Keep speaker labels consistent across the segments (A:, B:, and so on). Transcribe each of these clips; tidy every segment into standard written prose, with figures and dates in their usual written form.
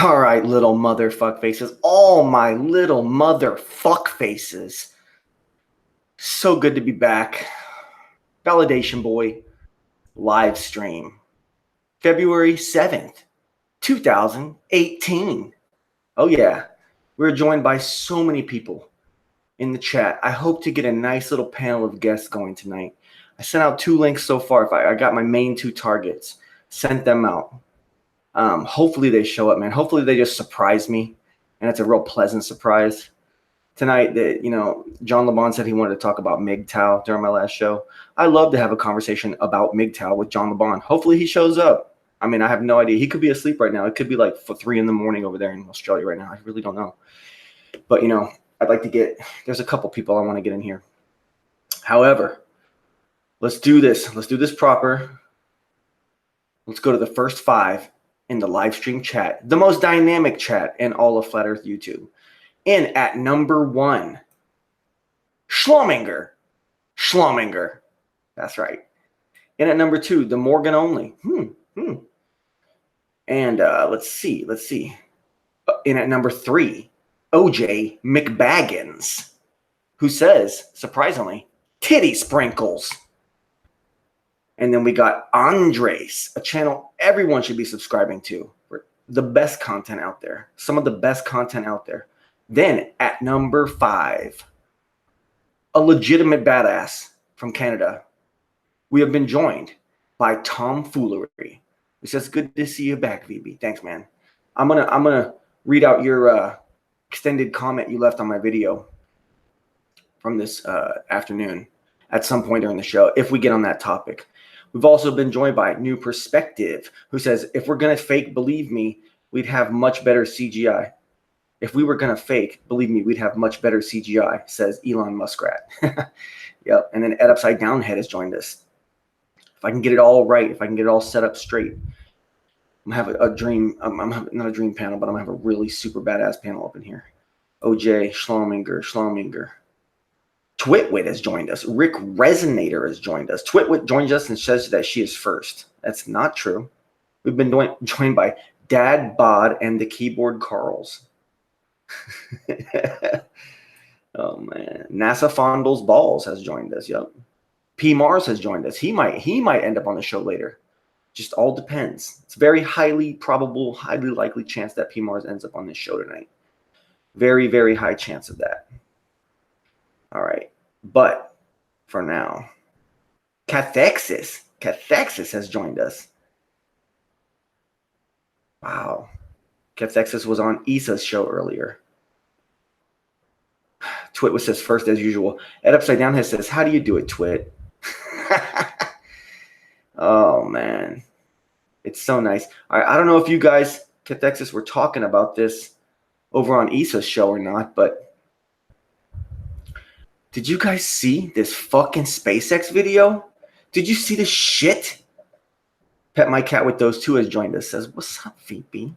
A: All right, little motherfuck faces. All my little motherfuck faces. So good to be back. Validation Boy live stream. February 7th, 2018. Oh, yeah. We're joined by so many people in the chat. I hope to get a nice little panel of guests going tonight. I sent out 2 links so far. I got my main 2 targets, sent them out. Hopefully they show up, man. Hopefully they just surprise me, and it's a real pleasant surprise. Tonight, John LeBon said he wanted to talk about MGTOW during my last show. I love to have a conversation about MGTOW with John LeBon. Hopefully he shows up. I mean, I have no idea. He could be asleep right now. It could be like 3 in the morning over there in Australia right now. I really don't know. But, I'd like to there's a couple people I want to get in here. However, let's do this. Let's do this proper. Let's go to the first 5 in the live stream chat, the most dynamic chat in all of Flat Earth YouTube. In at number 1, Schlumminger. That's right. In at number 2, the Morgan Only. And let's see. In at number 3, OJ McBaggins, who says, surprisingly, titty sprinkles. And then we got Andres, a channel everyone should be subscribing to. The best content out there. Some of the best content out there. Then at number 5, a legitimate badass from Canada. We have been joined by TomFoolery. It says, good to see you back, VB. Thanks, man. I'm gonna read out your extended comment you left on my video from this afternoon at some point during the show, if we get on that topic. We've also been joined by New Perspective, who says, if we're going to fake, believe me, we'd have much better CGI. If we were going to fake, believe me, we'd have much better CGI, says Elon Muskrat. Yep. And then UpsideDownHead has joined us. If I can get it all right, if I can get it all set up straight, I'm going to have a dream. I'm having not a dream panel, but I'm going to have a really super badass panel up in here. OJ, Schlumminger. Twitwit has joined us. Rick Resonator has joined us. Twitwit joins us and says that she is first. That's not true. We've been joined by Dad Bod and the Keyboard Carls. Oh, man. NASA Fondles Balls has joined us. Yep. P. Mars has joined us. He might end up on the show later. Just all depends. It's very highly probable, highly likely chance that P. Mars ends up on this show tonight. Very, very high chance of that. All right. But for now, Cathexis has joined us. Wow. Cathexis was on Issa's show earlier. Twit says first as usual. Ed Upside Down says, how do you do it, Twit? Oh, man. It's so nice. All right. I don't know if you guys, Cathexis, were talking about this over on Issa's show or not, but did you guys see this fucking SpaceX video? Did you see this shit? Pet My Cat with Those 2 has joined us. Says, what's up, VP?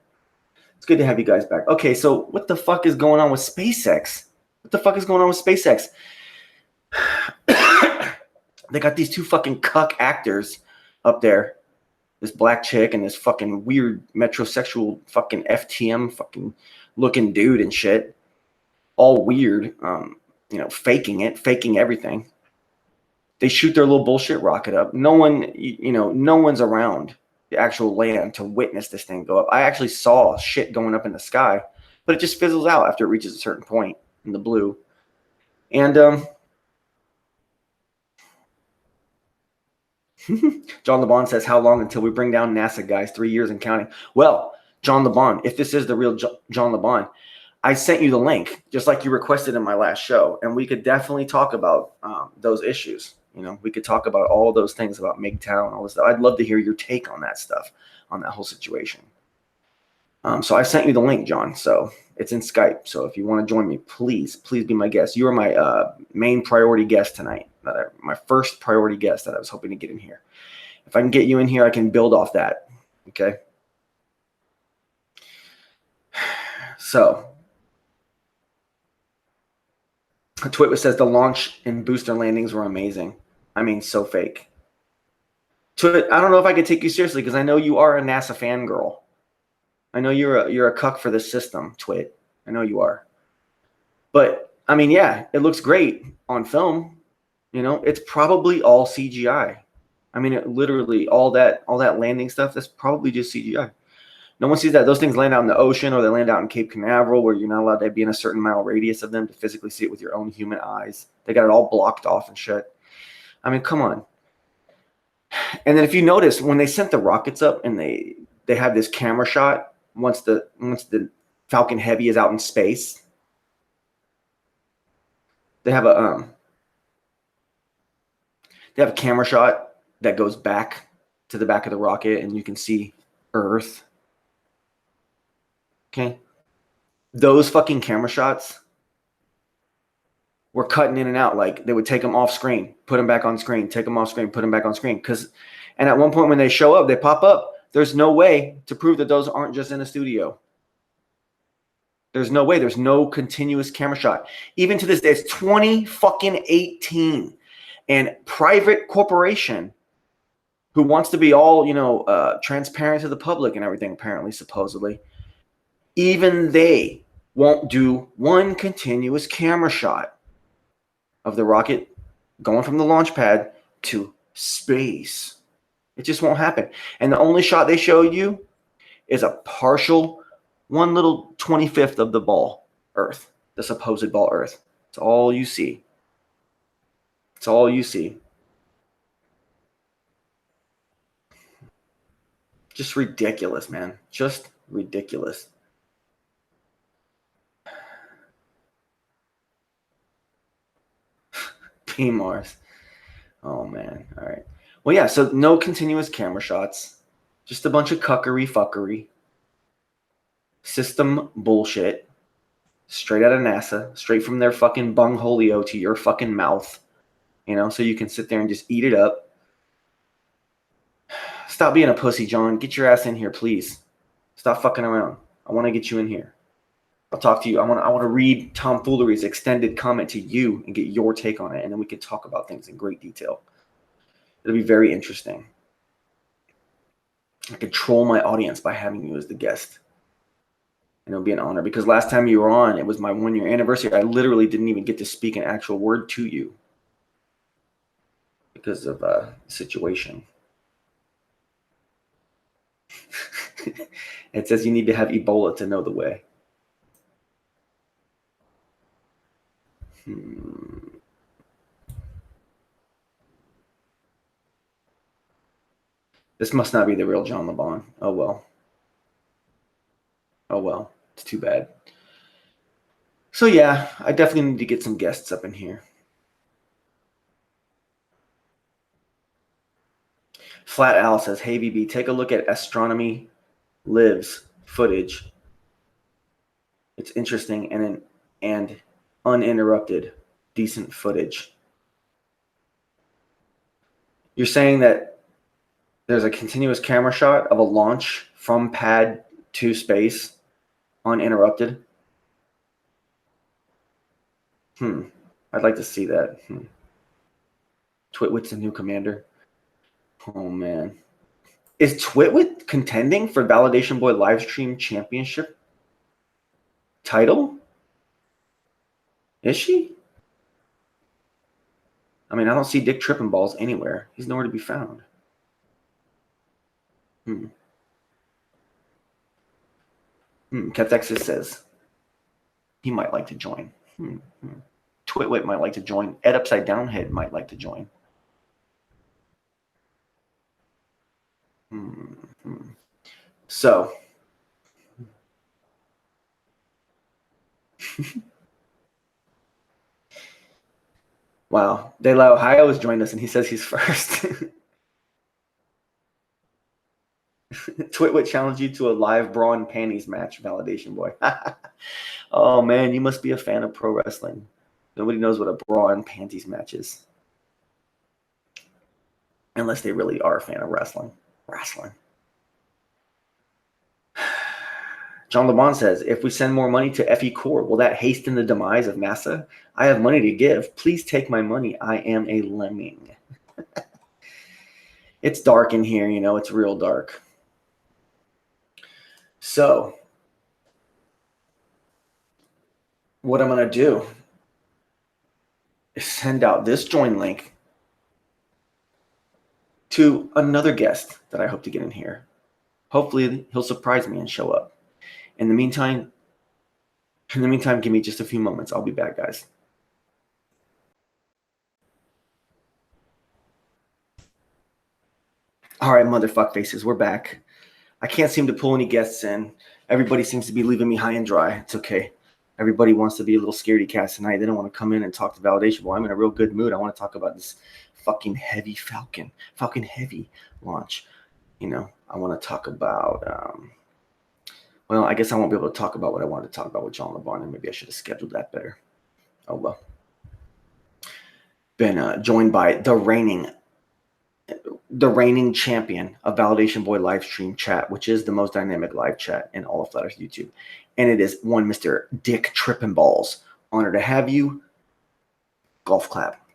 A: It's good to have you guys back. Okay, so what the fuck is going on with SpaceX? They got these 2 fucking cuck actors up there. This black chick and this fucking weird metrosexual fucking FTM fucking looking dude and shit. All weird. Faking everything. They shoot their little bullshit rocket up. No one's around the actual land to witness this thing go up. I actually saw shit going up in the sky, but it just fizzles out after it reaches a certain point in the blue. And John LeBon says, how long until we bring down NASA, guys? 3 years and counting. Well, John LeBon, if this is the real John LeBon, I sent you the link, just like you requested in my last show, and we could definitely talk about those issues. We could talk about all those things about MGTOW and all this stuff. I'd love to hear your take on that stuff, on that whole situation. So I sent you the link, John. So it's in Skype. So if you want to join me, please be my guest. You are my main priority guest tonight. My first priority guest that I was hoping to get in here. If I can get you in here, I can build off that. Okay. So Twitwit says the launch and booster landings were amazing. I mean, so fake. Twit, I don't know if I could take you seriously because I know you are a NASA fangirl. I know you're a cuck for the system, Twit. I know you are. But I mean, yeah, it looks great on film. You know, it's probably all CGI. I mean, literally all that landing stuff, that's probably just CGI. No one sees that. Those things land out in the ocean, or they land out in Cape Canaveral, where you're not allowed to be in a certain mile radius of them to physically see it with your own human eyes. They got it all blocked off and shit. I mean, come on. And then if you notice, when they sent the rockets up and they have this camera shot once the Falcon Heavy is out in space, they have a camera shot that goes back to the back of the rocket, and you can see Earth. Okay, those fucking camera shots were cutting in and out. Like, they would take them off screen, put them back on screen, take them off screen, put them back on screen. And at one point when they show up, they pop up. There's no way to prove that those aren't just in a studio. There's no way. There's no continuous camera shot. Even to this day, it's 2018, and private corporation who wants to be all, transparent to the public and everything, apparently, supposedly, even they won't do one continuous camera shot of the rocket going from the launch pad to space. It just won't happen. And the only shot they show you is a partial, one little 25th of the ball Earth, the supposed ball Earth. It's all you see. It's all you see. Just ridiculous, man. Just ridiculous. Mars. Oh, man. All right. Well, yeah, so no continuous camera shots. Just a bunch of fuckery. System bullshit. Straight out of NASA. Straight from their fucking bungholio to your fucking mouth. So you can sit there and just eat it up. Stop being a pussy, John. Get your ass in here, please. Stop fucking around. I want to get you in here. I'll talk to you. I want to read TomFoolery's extended comment to you and get your take on it, and then we can talk about things in great detail. It'll be very interesting. I could troll my audience by having you as the guest. And it'll be an honor, because last time you were on, it was my 1-year anniversary. I literally didn't even get to speak an actual word to you because of a situation. It says you need to have Ebola to know the way. This must not be the real John LeBon. Oh, well. Oh, well. It's too bad. So, yeah, I definitely need to get some guests up in here. Flat Al says, hey, BB, take a look at Astronomy Lives footage. It's interesting and uninterrupted, decent footage. You're saying that there's a continuous camera shot of a launch from pad to space, uninterrupted? I'd like to see that. Twitwit's the new commander. Oh, man. Is Twitwit contending for Validation Boy Livestream Championship title? Is she? I mean, I don't see Dick Trippin' Balls anywhere. He's nowhere to be found. Cathexis says he might like to join. Twitwit might like to join. Ed UpsideDownHead might like to join. So, wow. De La Ohio has joined us, and he says he's first. Twitwit challenged you to a live bra and panties match, Validation Boy. Oh, man, you must be a fan of pro wrestling. Nobody knows what a bra and panties match is. Unless they really are a fan of wrestling. John LeBon says, if we send more money to FE Corps, will that hasten the demise of NASA? I have money to give. Please take my money. I am a lemming. It's dark in here, it's real dark. So what I'm going to do is send out this join link to another guest that I hope to get in here. Hopefully he'll surprise me and show up. In the meantime, give me just a few moments. I'll be back, guys. All right, motherfuck faces, we're back. I can't seem to pull any guests in. Everybody seems to be leaving me high and dry. It's okay. Everybody wants to be a little scaredy cat tonight. They don't want to come in and talk to validation. Well, I'm in a real good mood. I want to talk about this fucking heavy Falcon Heavy launch. You know, I want to talk about, well, I guess I won't be able to talk about what I wanted to talk about with John LeBron, and maybe I should have scheduled that better. Oh, well. Been joined by the reigning champion of Validation Boy live stream chat, which is the most dynamic live chat in all of Flat Earth YouTube. And it is one Mr. Dick Trippin' Balls. Honor to have you. Golf clap.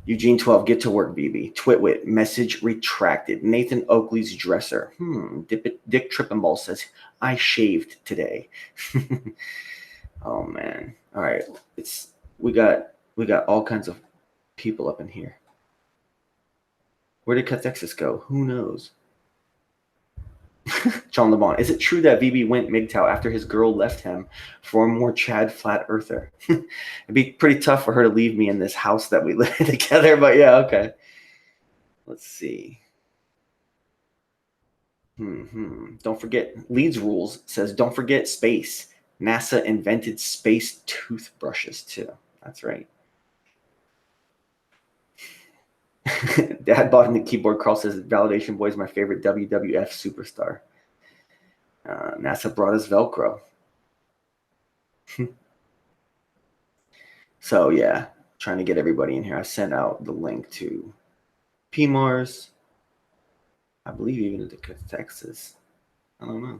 A: Eugene 12, get to work, BB. Twitwit, message retracted. Nathan Oakley's dresser. Dick Trippin' Balls says, I shaved today. Oh, man. All right. We got all kinds of people up in here. Where did Cathexis go? Who knows? John LeBon. Is it true that VB went MGTOW after his girl left him for a more Chad flat earther? It'd be pretty tough for her to leave me in this house that we live together, but yeah, okay. Let's see. Don't forget, Leeds Rules says, don't forget space. NASA invented space toothbrushes too. That's right. Dad bought him the keyboard. Carl says, Validation Boy is my favorite WWF superstar. NASA brought us Velcro. So, yeah, trying to get everybody in here. I sent out the link to PMARS. I believe even to Texas. I don't know.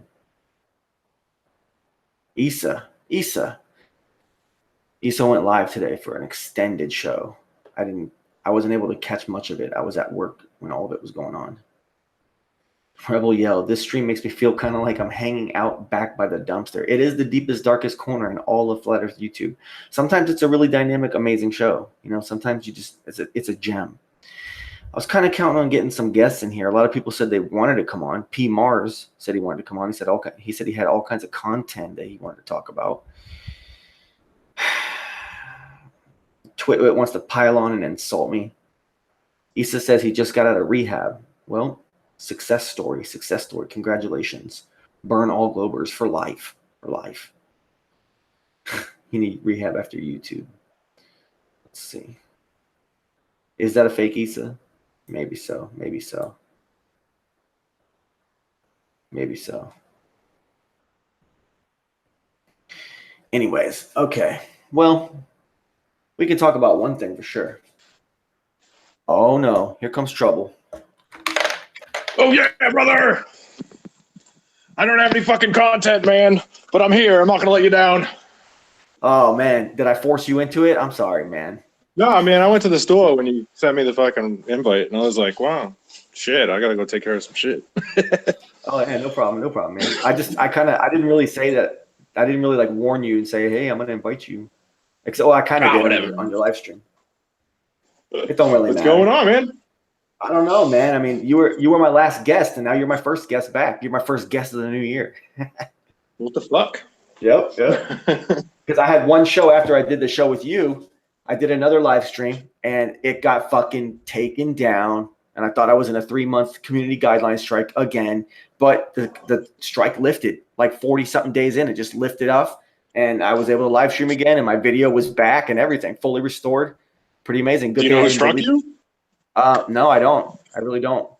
A: Issa went live today for an extended show. I wasn't able to catch much of it. I was at work when all of it was going on. Rebel yelled, this stream makes me feel kind of like I'm hanging out back by the dumpster. It is the deepest, darkest corner in all of Flat Earth YouTube. Sometimes it's a really dynamic, amazing show. You know, sometimes it's a gem. I was kind of counting on getting some guests in here. A lot of people said they wanted to come on. P. Mars said he wanted to come on. He said he had all kinds of content that he wanted to talk about. Twitwit wants to pile on and insult me. Issa says he just got out of rehab. Well, success story. Congratulations. Burn all Globers for life. You need rehab after YouTube. Let's see. Is that a fake Issa? Maybe so. Anyways, okay. Well, we can talk about one thing for sure. Oh, no. Here comes trouble.
B: Oh, yeah, brother. I don't have any fucking content, man, but I'm here. I'm not going to let you down.
A: Oh, man. Did I force you into it? I'm sorry, man.
B: No, man, I went to the store when you sent me the fucking invite, and I was like, wow, shit, I got to go take care of some shit.
A: Oh, yeah, no problem, man. I didn't really say that. I didn't really, like, warn you and say, hey, I'm going to invite you. Except, I kind of did on your live stream. It don't really matter.
B: What's going on, man?
A: I don't know, man. I mean, you were my last guest, and now you're my first guest back. You're my first guest of the new year.
B: What the fuck?
A: Yep. Because I had one show after I did the show with you. I did another live stream, and it got fucking taken down. And I thought I was in a 3-month community guideline strike again. But the strike lifted like 40-something days in. It just lifted off, and I was able to live stream again, and my video was back and everything, fully restored. Pretty amazing. Good.
B: Do you know who struck you?
A: No, I don't. I really don't.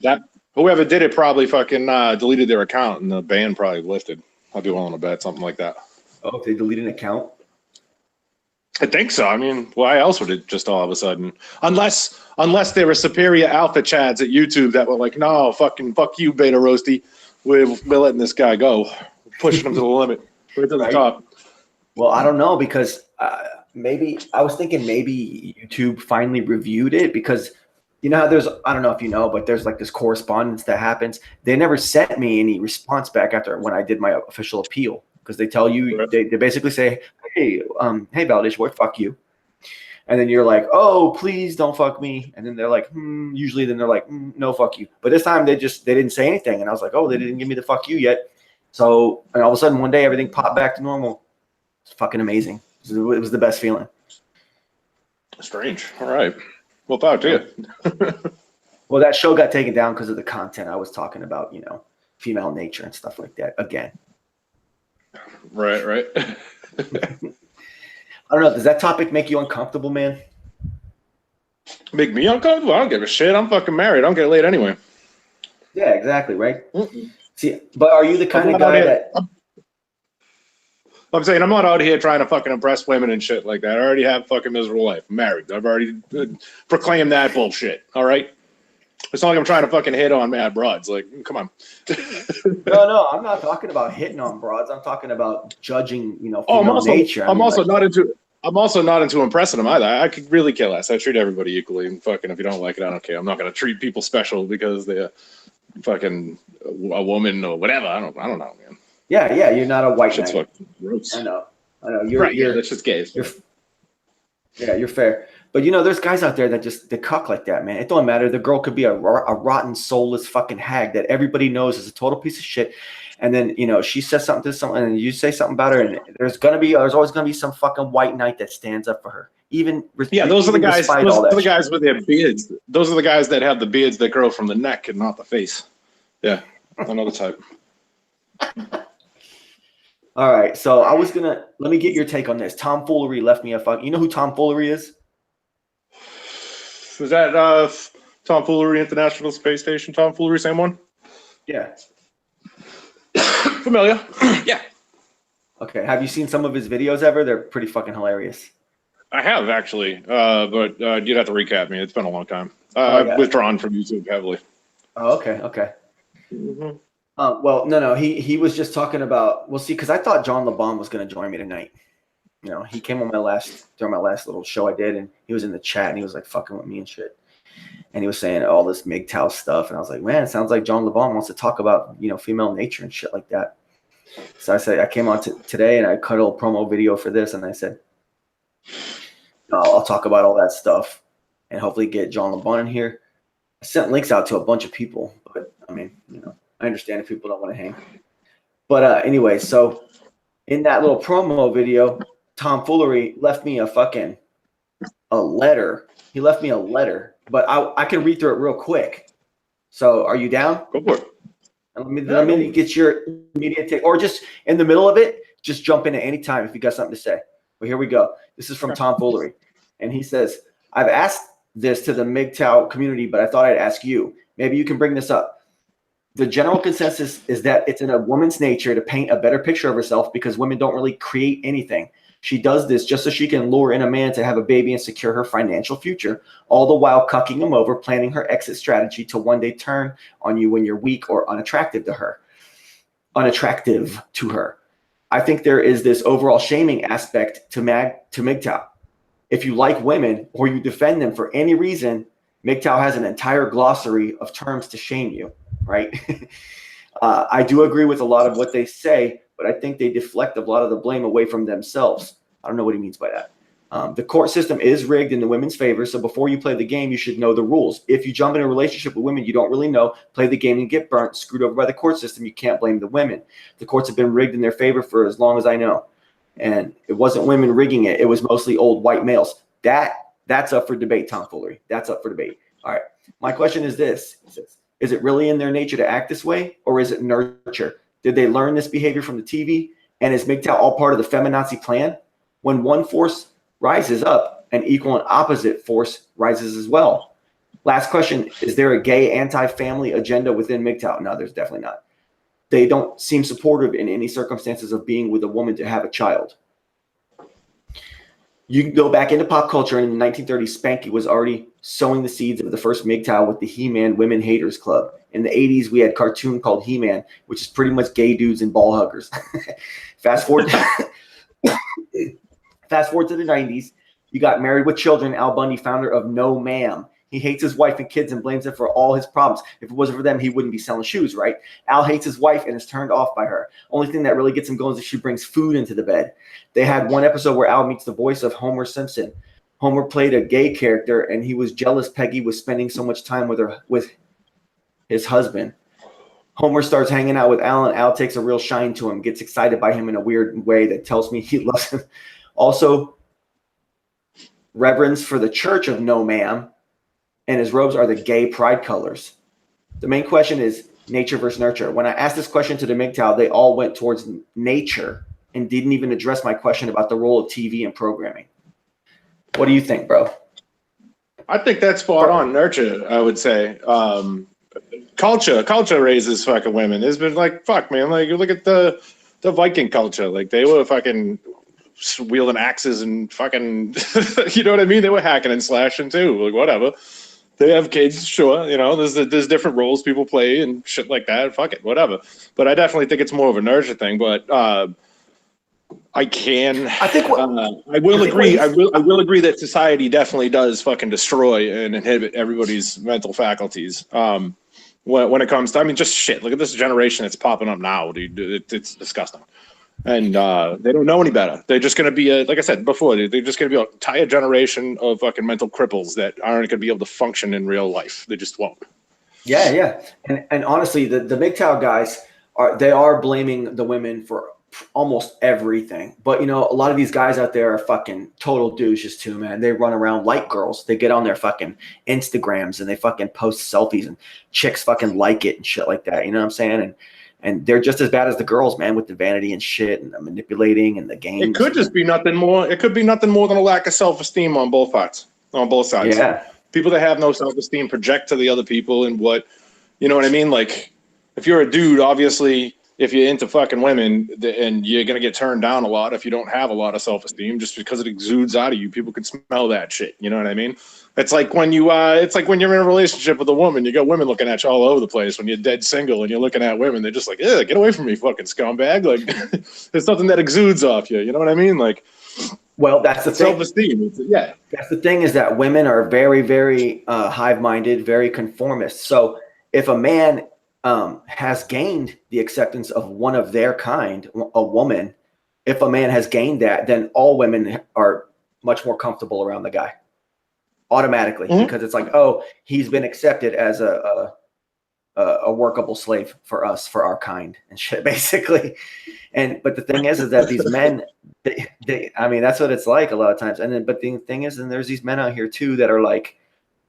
B: That whoever did it probably fucking deleted their account, and the ban probably lifted. I'll be willing to bet something like that.
A: Oh, they deleted an account?
B: I think so. I mean, why else would it just all of a sudden? Unless there were superior alpha chads at YouTube that were like, no, fucking fuck you, Beta Roasty. We're letting this guy go. We're pushing him to the limit. Right to the top.
A: Well, I don't know, because maybe I was thinking maybe YouTube finally reviewed it, because You know how there's, I don't know if you know, but there's like this correspondence that happens. They never sent me any response back after when I did my official appeal, because they tell you,
B: Right.
A: they basically say, hey, Valdish boy, fuck you. And then you're like, oh, please don't fuck me. And then they're like, usually then they're like, no, fuck you. But this time they didn't say anything. And I was like, oh, they didn't give me the fuck you yet. So, and all of a sudden one day everything popped back to normal. It's fucking amazing. It was the best feeling.
B: Strange. All right. Well, power to you.
A: Well, that show got taken down because of the content I was talking about, female nature and stuff like that again.
B: Right.
A: I don't know. Does that topic make you uncomfortable, man?
B: Make me uncomfortable? I don't give a shit. I'm fucking married. I don't get laid anyway.
A: Yeah, exactly, right? See, but are you the kind of guy that...
B: I'm saying I'm not out here trying to fucking impress women and shit like that. I already have a fucking miserable life. I'm married. I've already proclaimed that bullshit. All right? It's not like I'm trying to fucking hit on mad broads. Like, come on.
A: No, I'm not talking about hitting on broads. I'm talking about judging, female nature.
B: I'm also not into impressing them either. I could really care less. I treat everybody equally, and fucking if you don't like it, I don't care. I'm not gonna treat people special because they're fucking a woman or whatever. I don't know, man.
A: Yeah, you're not a white
B: Shit's
A: knight.
B: fucking gross.
A: I know.
B: You're that's just gay.
A: You're fair. But there's guys out there that just they cuck like that, man. It don't matter. The girl could be a rotten, soulless fucking hag that everybody knows is a total piece of shit. And then she says something to someone, and you say something about her, and there's always gonna be some fucking white knight that stands up for her.
B: Those are the guys. Those are the guys with their beards. Those are the guys that have the beards that grow from the neck and not the face. Yeah, another type.
A: All right, so let me get your take on this. TomFoolery left me a fuck. You know who TomFoolery is?
B: Was that TomFoolery International Space Station? TomFoolery, same one?
A: Yeah.
B: Familiar. Yeah.
A: Okay. Have you seen some of his videos ever? They're pretty fucking hilarious.
B: I have, actually, but you'd have to recap me. It's been a long time. I've withdrawn from YouTube heavily.
A: Oh, okay.
B: Mm-hmm.
A: Well, no. He was just talking about, we'll see, because I thought John LeBon was going to join me tonight. He came on during my last little show I did, and he was in the chat, and he was like fucking with me and shit. And he was saying all this MGTOW stuff, and I was like, man, it sounds like John LeBon wants to talk about, female nature and shit like that. So I came on today, and I cut a little promo video for this, and I said, I'll talk about all that stuff, and hopefully get John LeBon in here. I sent links out to a bunch of people, but I mean, I understand if people don't want to hang. But anyway, so in that little promo video, TomFoolery left me a letter. He left me a letter, but I can read through it real quick. So are you down?
B: Go for it.
A: Let me get your immediate take, or just in the middle of it, just jump in at any time if you got something to say. Well, here we go. This is from TomFoolery. And he says, I've asked this to the MGTOW community, but I thought I'd ask you. Maybe you can bring this up. The general consensus is that it's in a woman's nature to paint a better picture of herself because women don't really create anything. She does this just so she can lure in a man to have a baby and secure her financial future, all the while cucking him over, planning her exit strategy to one day turn on you when you're weak or unattractive to her. I think there is this overall shaming aspect to MGTOW. If you like women or you defend them for any reason, MGTOW has an entire glossary of terms to shame you, right? I do agree with a lot of what they say, but I think they deflect a lot of the blame away from themselves. I don't know what he means by that. The court system is rigged in the women's favor, so before you play the game, you should know the rules. If you jump in a relationship with women you don't really know, play the game and get burnt, screwed over by the court system, you can't blame the women. The courts have been rigged in their favor for as long as I know. And it wasn't women rigging it. It was mostly old white males. That's up for debate, TomFoolery. That's up for debate. All right. My question is this. Is it really in their nature to act this way, or is it nurture? Did they learn this behavior from the TV? And is MGTOW all part of the feminazi plan? When one force rises up, an equal and opposite force rises as well. Last question, is there a gay anti-family agenda within MGTOW? No, there's definitely not. They don't seem supportive in any circumstances of being with a woman to have a child. You can go back into pop culture, and in the 1930s, Spanky was already sowing the seeds of the first MGTOW with the He-Man Women Haters Club. In the 80s, we had a cartoon called He-Man, which is pretty much gay dudes and ball huggers. Fast forward to the 90s, you got Married with Children. Al Bundy, founder of No Ma'am. He hates his wife and kids and blames them for all his problems. If it wasn't for them, he wouldn't be selling shoes, right? Al hates his wife and is turned off by her. Only thing that really gets him going is if she brings food into the bed. They had one episode where Al meets the voice of Homer Simpson. Homer played a gay character, and he was jealous Peggy was spending so much time with his husband. Homer starts hanging out with Al, and Al takes a real shine to him, gets excited by him in a weird way that tells me he loves him. Also, reverence for the Church of No Ma'am, and his robes are the gay pride colors. The main question is nature versus nurture. When I asked this question to the MGTOW, they all went towards nature and didn't even address my question about the role of TV and programming. What do you think, bro?
B: I think that's spot on. Nurture, I would say. Culture raises fucking women. There's been like, fuck, man. Like, you look at the Viking culture. Like, they were fucking wielding axes and fucking, you know what I mean? They were hacking and slashing too. Like, whatever. They have kids, sure. You know, there's different roles people play and shit like that. Fuck it, whatever. But I definitely think it's more of a nurture thing. But I will agree that society definitely does fucking destroy and inhibit everybody's mental faculties. When it comes to, I mean, just shit. Look at this generation that's popping up now, dude. It's disgusting. And they don't know any better. They're just going to be, like I said before, they're just going to be an entire generation of fucking mental cripples that aren't going to be able to function in real life. They just won't.
A: Yeah. And honestly, the MGTOW guys are blaming the women for almost everything. But, you know, a lot of these guys out there are fucking total douches too, man. They run around like girls. They get on their fucking Instagrams and they fucking post selfies and chicks fucking like it and shit like that. You know what I'm saying? And they're just as bad as the girls, man, with the vanity and shit and the manipulating and the games.
B: It could just be nothing more. It could be nothing more than a lack of self-esteem on both sides.
A: Yeah.
B: People that have no self-esteem project to the other people and what, you know what I mean? Like, if you're a dude, obviously, if you're into fucking women, and you're going to get turned down a lot if you don't have a lot of self-esteem, just because it exudes out of you. People can smell that shit. You know what I mean? It's like when you're in a relationship with a woman, you got women looking at you all over the place. When you're dead single and you're looking at women, they're just like, "Yeah, get away from me, fucking scumbag!" Like, there's something that exudes off you. You know what I mean? Like,
A: well, that's the thing.
B: Self-esteem. Yeah.
A: That's the thing, is that women are very, very hive-minded, very conformist. So if a man has gained the acceptance of one of their kind, a woman, if a man has gained that, then all women are much more comfortable around the guy automatically, because it's like, oh, he's been accepted as a workable slave for us, for our kind and shit, basically. But the thing is that these men, I mean, that's what it's like a lot of times. But the thing is, and there's these men out here too that are like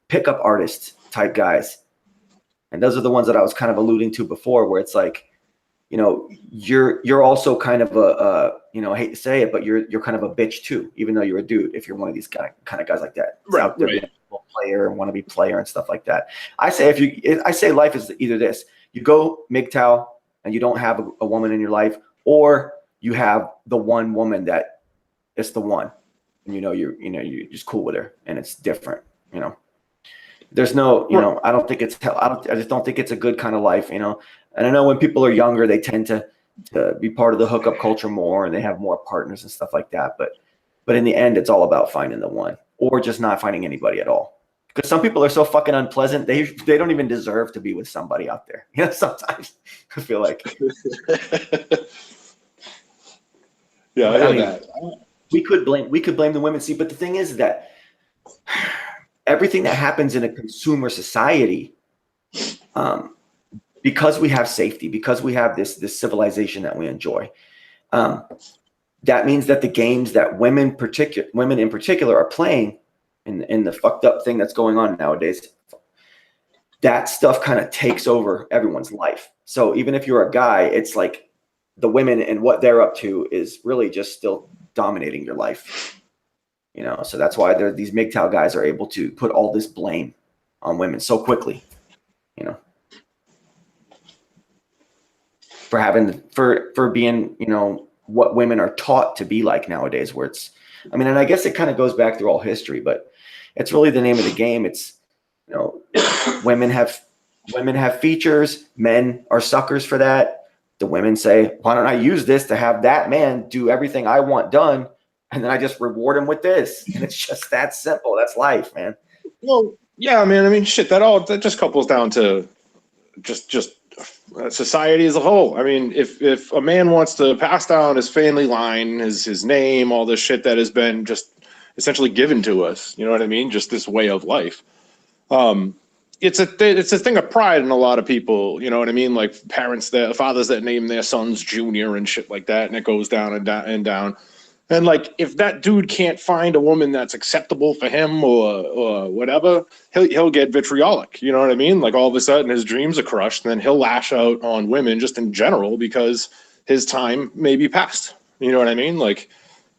A: pickup artist type guys. And those are the ones that I was kind of alluding to before, where it's like, you know, you're also kind of you know, I hate to say it, but you're kind of a bitch too, even though you're a dude. If you're one of these kind of guys like that, out there being a player and want to be player and stuff like that. I say life is either this: you go MGTOW and you don't have a woman in your life, or you have the one woman that is the one, and you're just cool with her, and it's different, you know. There's no, you know, I just don't think it's a good kind of life, you know. And I know when people are younger, they tend to be part of the hookup culture more, and they have more partners and stuff like that. But in the end, it's all about finding the one, or just not finding anybody at all. Because some people are so fucking unpleasant, they don't even deserve to be with somebody out there. You know, sometimes I feel like.
B: Yeah,
A: I mean, we could blame the women. See, but the thing is that everything that happens in a consumer society, because we have safety, because we have this civilization that we enjoy, that means that the games that women in particular are playing, in the fucked up thing that's going on nowadays, that stuff kind of takes over everyone's life. So even if you're a guy, it's like the women and what they're up to is really just still dominating your life. You know, so that's why these MGTOW guys are able to put all this blame on women so quickly, you know, for being, you know, what women are taught to be like nowadays, where it's, I mean, and I guess it kind of goes back through all history, but it's really the name of the game. It's, you know, women have features, men are suckers for that. The women say, why don't I use this to have that man do everything I want done? And then I just reward him with this. And it's just that simple. That's life, man.
B: Well, Yeah, man. I mean, shit. That just couples down to just society as a whole. I mean, if a man wants to pass down his family line, his name, all this shit that has been just essentially given to us, you know what I mean? Just this way of life. Um, it's a thing of pride in a lot of people, you know what I mean? Like fathers that name their sons Junior and shit like that, and it goes down and down and down. And like, if that dude can't find a woman that's acceptable for him or whatever, he'll get vitriolic. You know what I mean? Like all of a sudden his dreams are crushed, and then he'll lash out on women just in general because his time may be past. You know what I mean? Like,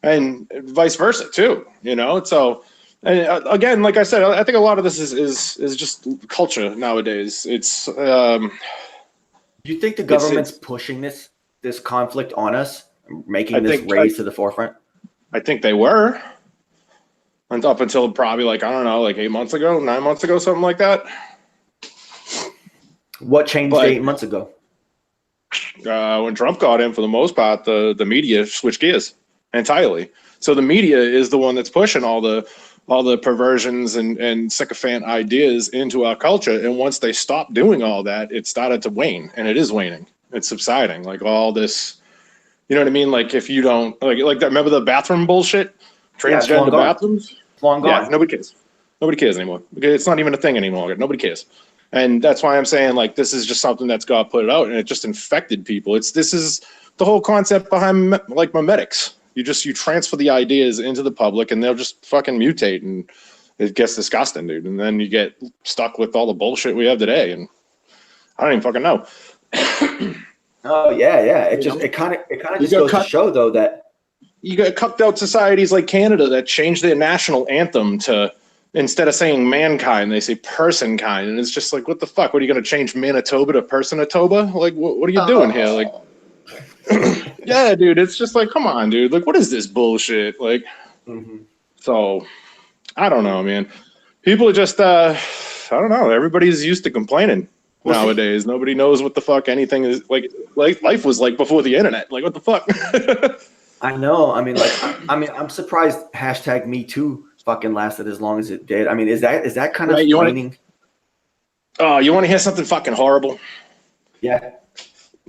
B: and vice versa too. You know, so. And again, like I said, I think a lot of this is just culture nowadays. It's
A: Do you think the government's pushing this conflict on us, making this raise to the forefront?
B: I think they were, and up until probably like, I don't know, like 8 months ago, 9 months ago, something like that.
A: What changed 8 months ago?
B: When Trump got in, for the most part, the media switched gears entirely. So the media is the one that's pushing all the perversions and sycophant ideas into our culture. And once they stopped doing all that, it started to wane, and it is waning. It's subsiding. Like all this, you know what I mean? Like if you don't like that, remember the bathroom bullshit? Transgender bathrooms?
A: It's long gone.
B: Yeah, nobody cares. Nobody cares anymore. It's not even a thing anymore. Nobody cares. And that's why I'm saying, like, this is just something that's got put out, and it just infected people. This is the whole concept behind like memetics. You transfer the ideas into the public, and they'll just fucking mutate, and it gets disgusting, dude. And then you get stuck with all the bullshit we have today, and I don't even fucking know.
A: Oh yeah. It kind of just goes to show though that
B: you got cucked out societies like Canada that changed their national anthem to, instead of saying mankind, they say person kind, and it's just like, what the fuck? What are you going to change Manitoba to Personatoba? Like, what are you doing here? Like, yeah, dude, it's just like, come on, dude. Like, what is this bullshit? Like, So, I don't know, man. People are just, I don't know. Everybody's used to complaining nowadays. Nobody knows what the fuck anything is like life was like before the internet. Like, what the fuck?
A: I know. I mean, I'm surprised hashtag Me Too fucking lasted as long as it did. I mean, is that kind of waning?
B: Oh, you want to hear something fucking horrible?
A: Yeah.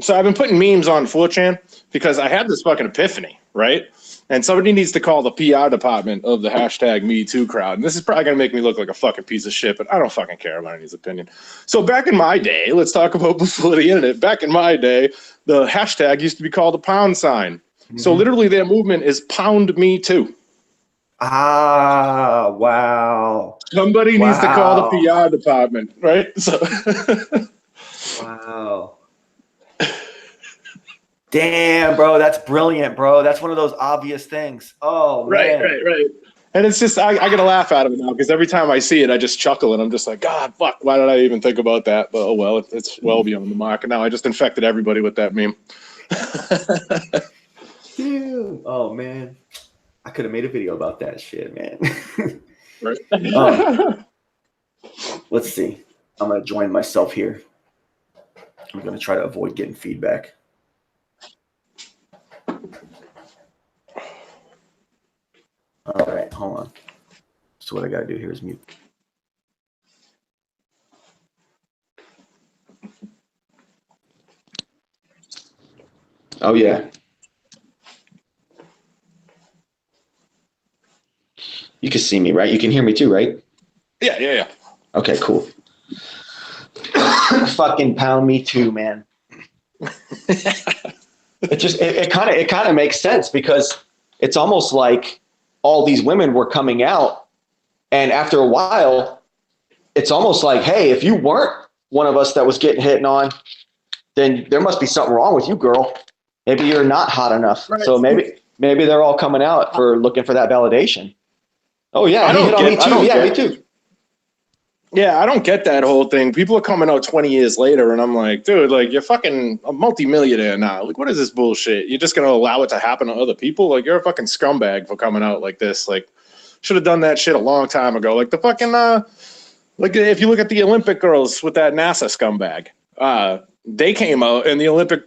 B: So I've been putting memes on 4chan because I had this fucking epiphany, right? And somebody needs to call the PR department of the hashtag Me Too crowd. And this is probably going to make me look like a fucking piece of shit, but I don't fucking care about anybody's opinion. So back in my day, let's talk about before the internet. Back in my day, the hashtag used to be called a pound sign. So literally their movement is Pound Me Too.
A: Ah, wow.
B: Somebody needs to call the PR department, right? So
A: wow. Damn, bro, that's brilliant, bro. That's one of those obvious things. Oh, man.
B: Right. And it's just, I get a laugh out of it now because every time I see it, I just chuckle and I'm just like, God, fuck, why did I even think about that? But oh, well, it's well beyond the mark. And now I just infected everybody with that meme.
A: Dude. Oh, man. I could have made a video about that shit, man.
B: Right.
A: Let's see. I'm going to join myself here. I'm going to try to avoid getting feedback. All right, hold on. So what I got to do here is mute. Oh, yeah. You can see me, right? You can hear me too, right?
B: Yeah.
A: Okay, cool. Fucking pound me too, man. It kind of makes sense because it's almost like all these women were coming out, and after a while, it's almost like, hey, if you weren't one of us that was getting hit on, then there must be something wrong with you, girl. Maybe you're not hot enough. Right. So maybe they're all coming out for looking for that validation. Oh yeah, he hit on me too. Yeah, me too.
B: Yeah, I don't get that whole thing. People are coming out 20 years later, and I'm like, dude, like, you're fucking a multimillionaire now. Like, what is this bullshit? You're just going to allow it to happen to other people? Like, you're a fucking scumbag for coming out like this. Like, should have done that shit a long time ago. Like, the fucking, like, if you look at the Olympic girls with that NASA scumbag, they came out, and the Olympic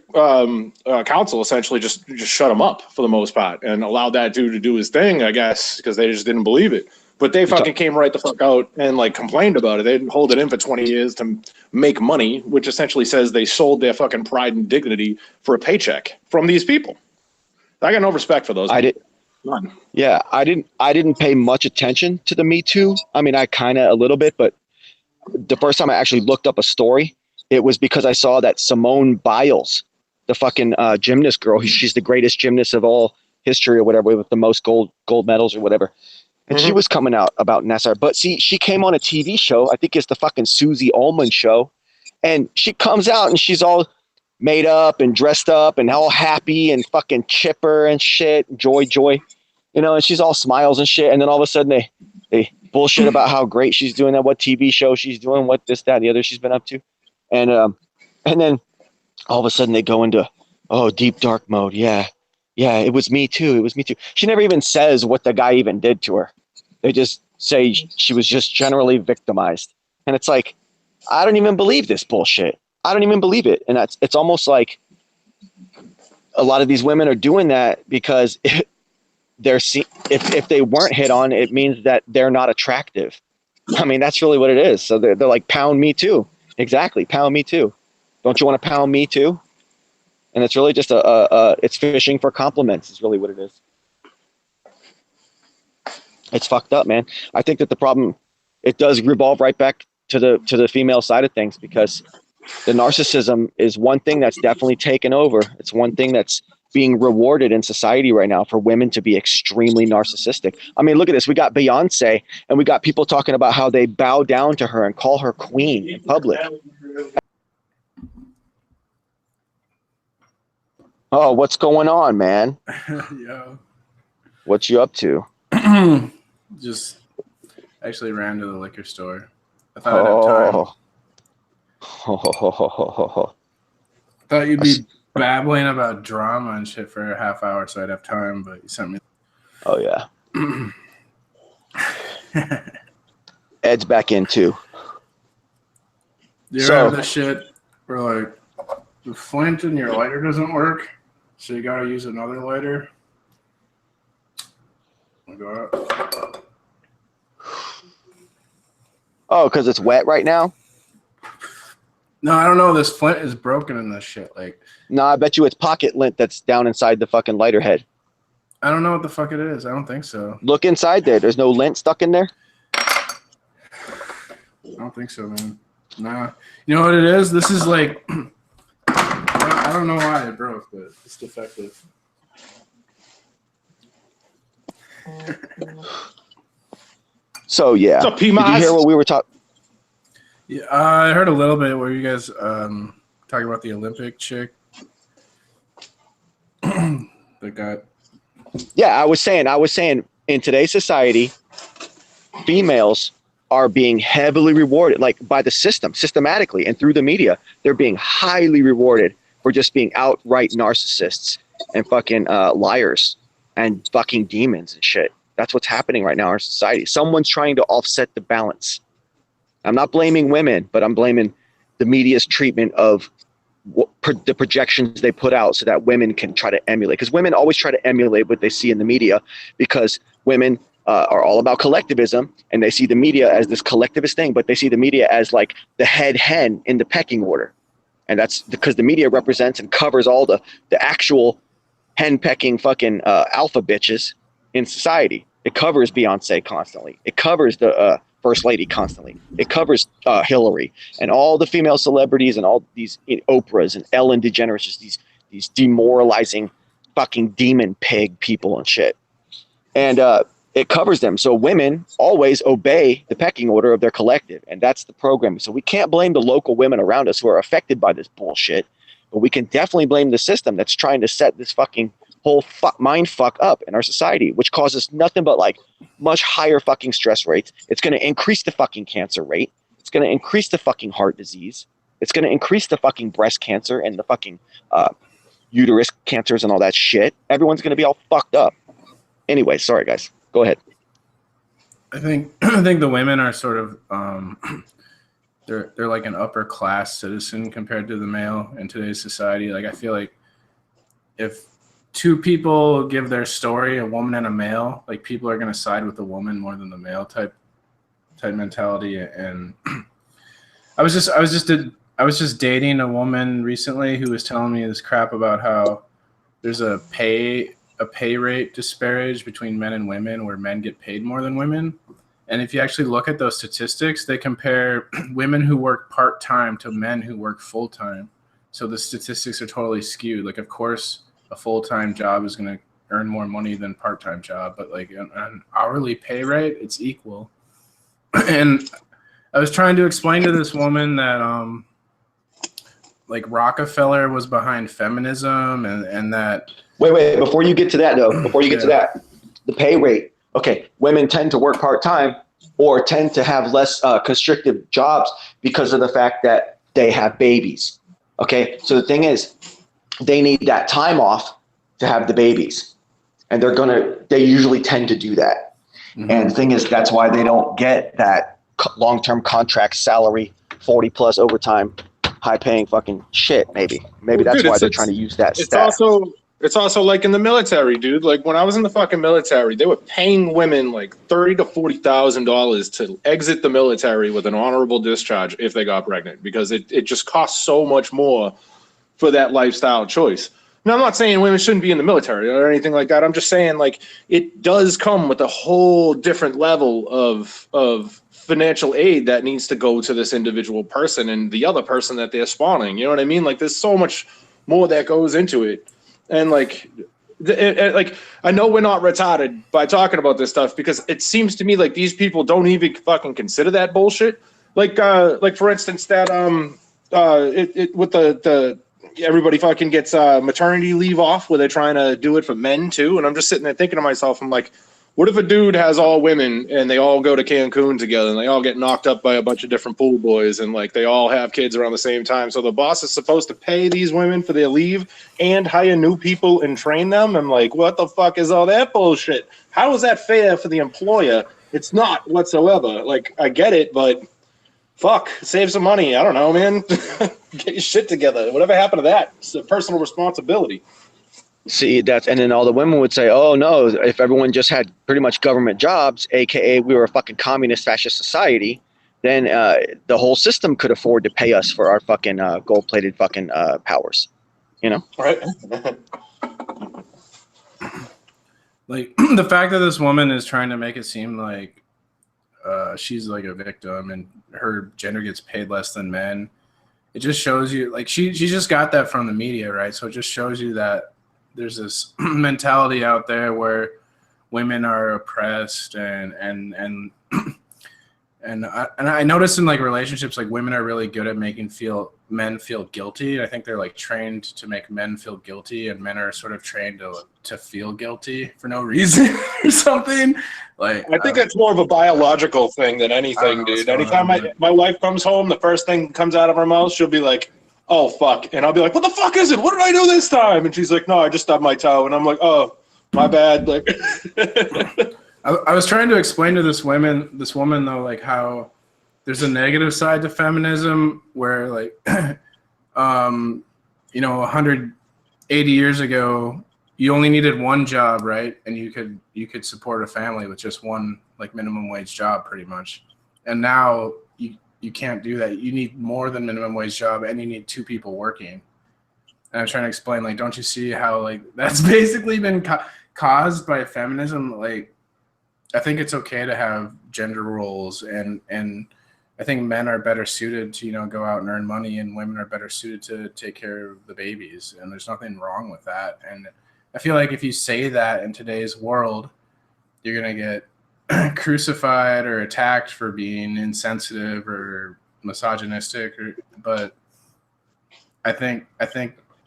B: council essentially just shut them up for the most part and allowed that dude to do his thing, I guess, because they just didn't believe it. But they fucking came right the fuck out and like complained about it. They didn't hold it in for 20 years to make money, which essentially says they sold their fucking pride and dignity for a paycheck from these people. I got no respect for those people. None.
C: Yeah, I didn't pay much attention to the Me Too. I mean, I kind of a little bit, but the first time I actually looked up a story, it was because I saw that Simone Biles, the fucking gymnast girl, she's the greatest gymnast of all history or whatever, with the most gold medals or whatever. And she was coming out about NASCAR. But see, she came on a TV show. I think it's the fucking Susie Ullman show. And she comes out and she's all made up and dressed up and all happy and fucking chipper and shit. Joy. You know, and she's all smiles and shit. And then all of a sudden they bullshit about how great she's doing, that what TV show she's doing, what this, that, and the other she's been up to. And then all of a sudden they go into, oh, deep dark mode. Yeah, it was me too. She never even says what the guy even did to her. They just say she was just generally victimized. And it's like, I don't even believe this bullshit. I don't even believe it. And it's almost like a lot of these women are doing that because if they weren't hit on, it means that they're not attractive. I mean, that's really what it is. So they're like, pound me too. Exactly. Pound me too. Don't you want to pound me too? And it's really just it's fishing for compliments is really what it is. It's fucked up, man. I think that the problem, it does revolve right back to the female side of things, because the narcissism is one thing that's definitely taken over. It's one thing that's being rewarded in society right now, for women to be extremely narcissistic. I mean, look at this. We got Beyonce, and we got people talking about how they bow down to her and call her queen in public. Oh, what's going on, man?
D: Yo.
C: What you up to?
D: Just actually ran to the liquor store. I thought I'd have time. Thought you'd be babbling about drama and shit for a half hour, so I'd have time, but you sent me.
C: Oh, yeah. Ed's back in, too.
D: You ever have this shit where, like, the flint in your lighter doesn't work, so you gotta use another lighter?
C: Oh, because it's wet right now?
D: No, I don't know. This flint is broken in this shit. Like,
C: no, I bet you it's pocket lint that's down inside the fucking lighter head.
D: I don't know what the fuck it is. I don't think so.
C: Look inside there. There's no lint stuck in there?
D: I don't think so, man. Nah. You know what it is? This is like, I don't know why it broke, but it's defective.
C: So, yeah.
B: What's up,
C: Did you hear what we were talking?
D: Yeah, I heard a little bit where you guys talking about the Olympic chick that got.
C: Yeah, I was saying in today's society, females are being heavily rewarded, like by the system, systematically, and through the media. They're being highly rewarded for just being outright narcissists and fucking liars and fucking demons and shit. That's what's happening right now in our society. Someone's trying to offset the balance. I'm not blaming women, but I'm blaming the media's treatment of the projections they put out so that women can try to emulate. Because women always try to emulate what they see in the media, because women are all about collectivism, and they see the media as this collectivist thing, but they see the media as like the head hen in the pecking order. And that's because the media represents and covers all the actual hen pecking fucking alpha bitches in society. It covers Beyonce constantly. It covers the First Lady constantly. It covers Hillary and all the female celebrities and all these Oprahs and Ellen DeGeneres, these demoralizing fucking demon pig people and shit. And it covers them. So women always obey the pecking order of their collective, and that's the programming. So we can't blame the local women around us who are affected by this bullshit, but we can definitely blame the system that's trying to set this fucking whole mind fuck up in our society, which causes nothing but like much higher fucking stress rates. It's going to increase the fucking cancer rate. It's going to increase the fucking heart disease. It's going to increase the fucking breast cancer and the fucking uterus cancers and all that shit. Everyone's going to be all fucked up. Anyway, sorry guys, go ahead.
D: I think the women are sort of they're like an upper class citizen compared to the male in today's society. Like, I feel like if two people give their story, a woman and a male, like people are going to side with the woman more than the male type mentality. And I was just dating a woman recently who was telling me this crap about how there's a pay rate disparage between men and women where men get paid more than women. And if you actually look at those statistics, they compare women who work part-time to men who work full-time. So the statistics are totally skewed. Like, of course, a full-time job is going to earn more money than a part-time job, but like an hourly pay rate, it's equal. And I was trying to explain to this woman that like Rockefeller was behind feminism and that.
C: Wait, before you get to that though, the pay rate. Okay, women tend to work part-time or tend to have less constrictive jobs because of the fact that they have babies. Okay, so the thing is, they need that time off to have the babies. And they usually tend to do that. Mm-hmm. And the thing is, that's why they don't get that long-term contract salary, 40 plus overtime, high-paying fucking shit, maybe. That's why they're trying to use that stat.
B: It's also like in the military, dude. Like when I was in the fucking military, they were paying women like $30,000 to $40,000 to exit the military with an honorable discharge if they got pregnant, because it just costs so much more for that lifestyle choice. Now, I'm not saying women shouldn't be in the military or anything like that. I'm just saying like it does come with a whole different level of financial aid that needs to go to this individual person and the other person that they're spawning. You know what I mean? Like there's so much more that goes into it. And like I know we're not retarded by talking about this stuff because it seems to me like these people don't even fucking consider that bullshit. Like for instance, that with the everybody fucking gets maternity leave off where they're trying to do it for men too. And I'm just sitting there thinking to myself, I'm like, what if a dude has all women and they all go to Cancun together and they all get knocked up by a bunch of different pool boys and like they all have kids around the same time? So the boss is supposed to pay these women for their leave and hire new people and train them. I'm like, what the fuck is all that bullshit? How is that fair for the employer? It's not whatsoever. Like, I get it, but fuck, save some money. I don't know, man. Get your shit together. Whatever happened to that? It's a personal responsibility.
C: See, and then all the women would say, oh no, if everyone just had pretty much government jobs, aka we were a fucking communist fascist society, then the whole system could afford to pay us for our fucking gold-plated fucking powers, you know?
B: Right.
D: Like the fact that this woman is trying to make it seem like she's like a victim and her gender gets paid less than men, it just shows you, like she just got that from the media, right? So it just shows you that there's this mentality out there where women are oppressed and I notice in like relationships, like women are really good at making men feel guilty. I think they're like trained to make men feel guilty, and men are sort of trained to feel guilty for no reason or something. Like
B: I think that's more of a biological thing than anything, dude. Anytime my wife comes home, the first thing that comes out of her mouth, she'll be like, oh, fuck. And I'll be like, what the fuck is it? What did I do this time? And she's like, no, I just stubbed my toe. And I'm like, oh, my bad. Like,
D: I was trying to explain to this woman though, like how there's a negative side to feminism where like, 180 years ago, you only needed one job, right? And you could support a family with just one like minimum wage job pretty much. And now you can't do that. You need more than minimum wage job, and you need two people working. And I'm trying to explain, like, don't you see how like that's basically been caused by feminism? Like, I think it's okay to have gender roles, and I think men are better suited to go out and earn money, and women are better suited to take care of the babies. And there's nothing wrong with that. And I feel like if you say that in today's world, you're gonna get crucified or attacked for being insensitive or misogynistic, but I think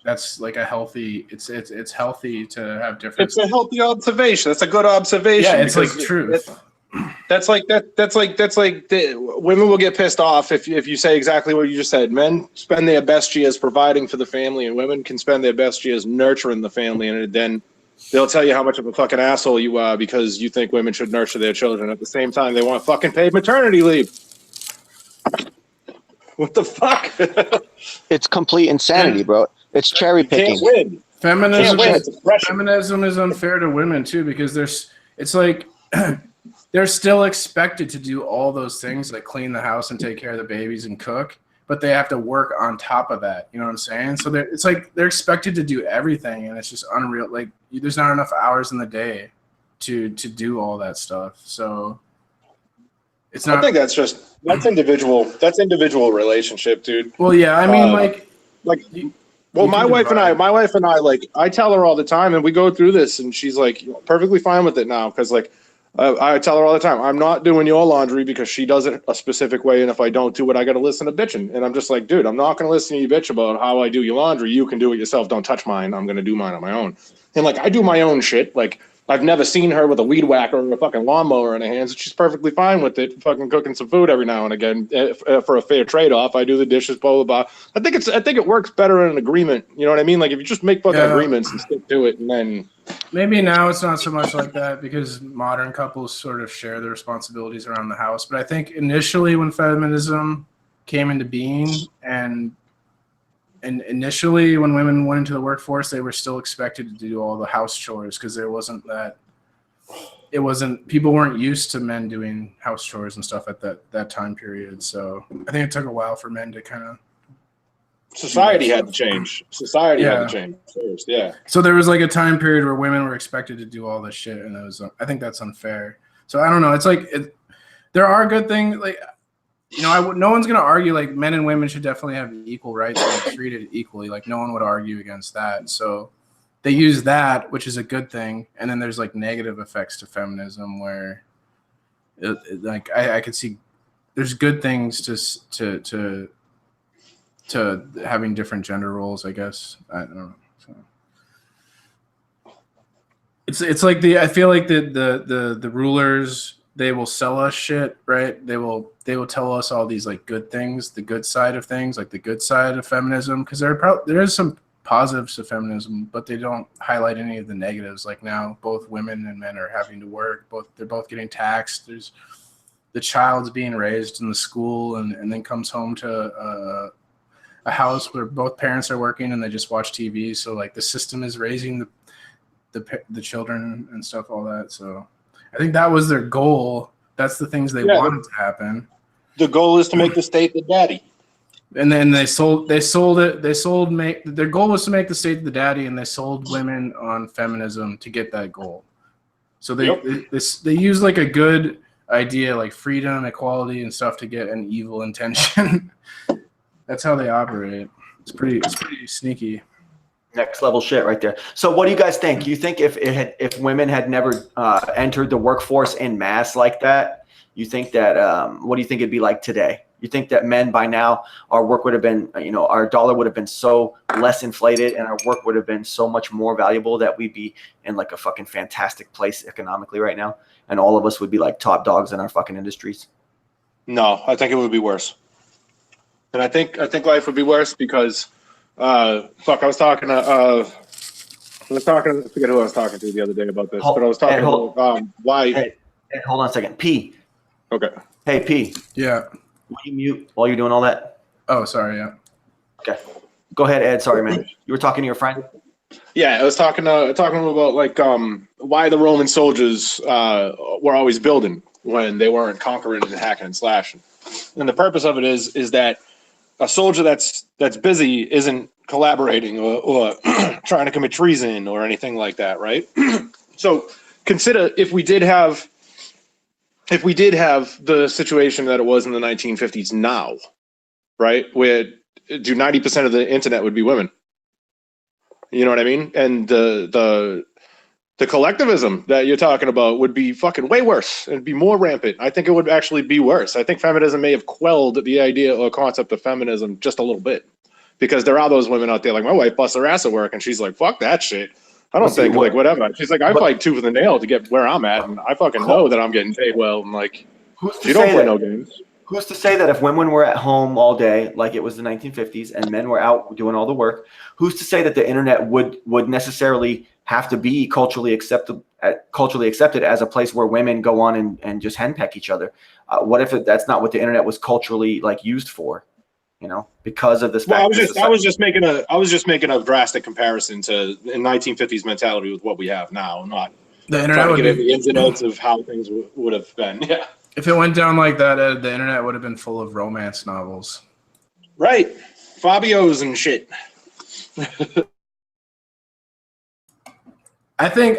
D: that's like a healthy. It's healthy to have different.
B: It's a healthy observation. That's a good observation.
D: Yeah, it's like truth.
B: That's like women will get pissed off if you say exactly what you just said. Men spend their best years providing for the family, and women can spend their best years nurturing the family, and then they'll tell you how much of a fucking asshole you are because you think women should nurture their children. At the same time, they want fucking paid maternity leave. What the fuck?
C: It's complete insanity, bro. It's cherry picking.
B: You can't win.
D: Feminism,
B: Can't win, it's oppression.
D: feminism is unfair to women too, because it's like they're still expected to do all those things, like clean the house and take care of the babies and cook, but they have to work on top of that. You know what I'm saying? So it's like they're expected to do everything, and it's just unreal. Like there's not enough hours in the day to do all that stuff. So it's not.
B: I think that's individual. That's individual relationship, dude.
D: Well, yeah, I mean,
B: my wife and I, like, I tell her all the time, and we go through this, and she's like perfectly fine with it now, because like I tell her all the time, I'm not doing your laundry because she does it a specific way, and if I don't do it, I got to listen to bitching. And I'm just like, dude, I'm not going to listen to you bitch about how I do your laundry. You can do it yourself. Don't touch mine. I'm going to do mine on my own. And like, I do my own shit. Like, I've never seen her with a weed whacker or a fucking lawnmower in her hands. She's perfectly fine with it, fucking cooking some food every now and again for a fair trade-off. I do the dishes, blah, blah, blah. I think it works better in an agreement. You know what I mean? Like, if you just make fucking agreements and stick to it, and then...
D: Maybe now it's not so much like that because modern couples sort of share the responsibilities around the house. But I think initially when feminism came into being and initially when women went into the workforce, they were still expected to do all the house chores because people weren't used to men doing house chores and stuff at that time period. So I think it took a while for men to kind of...
B: Society had to change. Society had to change first, yeah.
D: So there was like a time period where women were expected to do all this shit, and I think that's unfair. So I don't know. It's like there are good things, like, you know, no one's gonna argue like men and women should definitely have equal rights and be treated equally. Like no one would argue against that. So they use that, which is a good thing, and then there's like negative effects to feminism where, like I could see there's good things to having different gender roles, I guess. I don't know. So it's like I feel like the rulers, they will sell us shit, right? They will tell us all these like good things, the good side of things, like the good side of feminism, because there is some positives to feminism, but they don't highlight any of the negatives. Like now, both women and men are having to work. They're both getting taxed. There's the child's being raised in the school and then comes home to a house where both parents are working and they just watch TV. So like the system is raising the children and stuff, all that. So I think that was their goal. That's the things they wanted to happen.
B: The goal is to make the state the daddy.
D: And then they sold it. Their goal was to make the state the daddy, and they sold women on feminism to get that goal. So they use like a good idea, like freedom, equality, and stuff to get an evil intention. That's how they operate. It's pretty sneaky.
A: Next level shit right there. So what do you guys think? You think if women had never entered the workforce en masse like that, you think that what do you think it'd be like today? You think that men by now, our work would have been, our dollar would have been so less inflated and our work would have been so much more valuable that we'd be in like a fucking fantastic place economically right now, and all of us would be like top dogs in our fucking industries?
B: No, I think it would be worse. And I think life would be worse because, I was talking to, I forget who I was talking to the other day about this, but I was talking about why.
A: Hey, hold on a second. P.
B: Okay.
A: Hey, P.
D: Yeah.
A: Will you mute while you're doing all that?
D: Oh, sorry. Yeah.
A: Okay. Go ahead, Ed. Sorry, man. You were talking to your friend?
B: Yeah, I was talking about like why the Roman soldiers were always building when they weren't conquering and hacking and slashing. And the purpose of it is that a soldier that's busy isn't collaborating or trying to commit treason or anything like that, right? So consider if we did have the situation that it was in the 1950s now, right? Where 90% of the internet would be women. You know what I mean? And the collectivism that you're talking about would be fucking way worse and be more rampant. I think it would actually be worse. I think feminism may have quelled the idea or concept of feminism just a little bit, because there are those women out there, like my wife busts her ass at work and she's like, fuck that shit. I don't think like whatever. She's like, I fight tooth and nail to get where I'm at, and I fucking know that I'm getting paid well. And like, you don't play no games.
A: Who's to say that if women were at home all day, like it was the 1950s, and men were out doing all the work, who's to say that the internet would necessarily have to be culturally accepted as a place where women go on and just henpeck each other? What if that's not what the internet was culturally like used for? because of this
B: Well,
A: fact.
B: I was just making a drastic comparison to in 1950s mentality with what we have now, not
D: The internet
B: trying to
D: would
B: get into
D: be,
B: the ins and outs of how things would have been. Yeah.
D: if it went down like that, Ed, the internet would have been full of romance novels.
B: Right. Fabio's and shit.
D: I think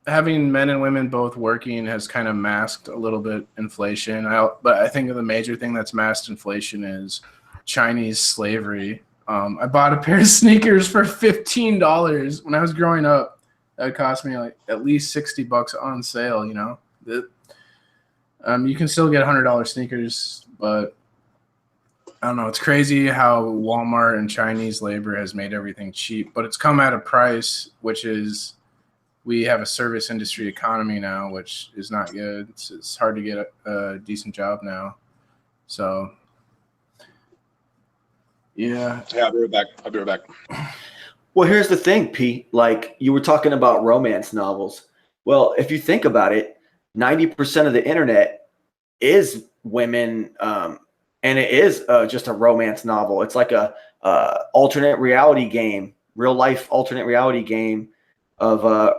D: having men and women both working has kind of masked a little bit inflation. But I think the major thing that's masked inflation is Chinese slavery. I bought a pair of sneakers for $15 when I was growing up. That cost me like at least $60 on sale. You can still get $100 sneakers, but I don't know. It's crazy how Walmart and Chinese labor has made everything cheap, but it's come at a price, which is we have a service industry economy now, which is not good. It's hard to get a decent job now. So, yeah.
B: Yeah, I'll be right back.
A: Well, here's the thing, Pete. Like you were talking about romance novels. Well, if you think about it, 90% of the internet is women, and it is just a romance novel. It's like a alternate reality game, real life alternate reality game of a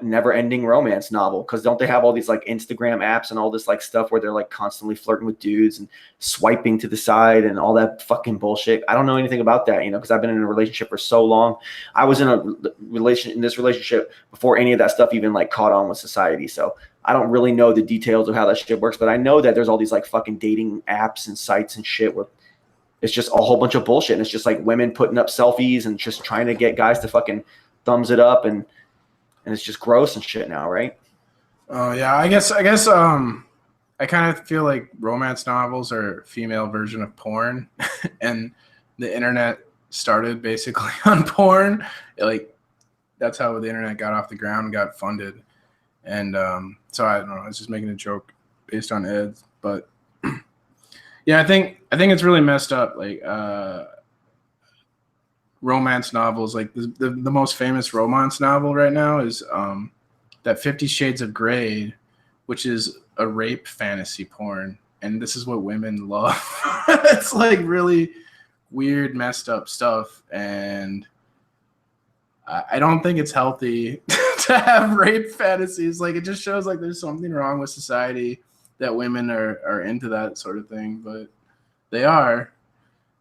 A: never-ending romance novel. Because don't they have all these like Instagram apps and all this like stuff where they're like constantly flirting with dudes and swiping to the side and all that fucking bullshit? I don't know anything about that, because I've been in a relationship for so long. I was in this relationship before any of that stuff even like caught on with society. So I don't really know the details of how that shit works, but I know that there's all these like fucking dating apps and sites and shit where it's just a whole bunch of bullshit. And it's just like women putting up selfies and just trying to get guys to fucking thumbs it up, and it's just gross and shit now, right?
D: Oh yeah, I guess I kind of feel like romance novels are a female version of porn, and the internet started basically on porn. Like that's how the internet got off the ground and got funded. And so I don't know. I was just making a joke based on Ed, but yeah, I think it's really messed up. Like romance novels, like the most famous romance novel right now is that 50 Shades of Grey, which is a rape fantasy porn, and this is what women love. It's like really weird, messed up stuff, and I don't think it's healthy to have rape fantasies. Like it just shows like there's something wrong with society that women are into that sort of thing, but they are,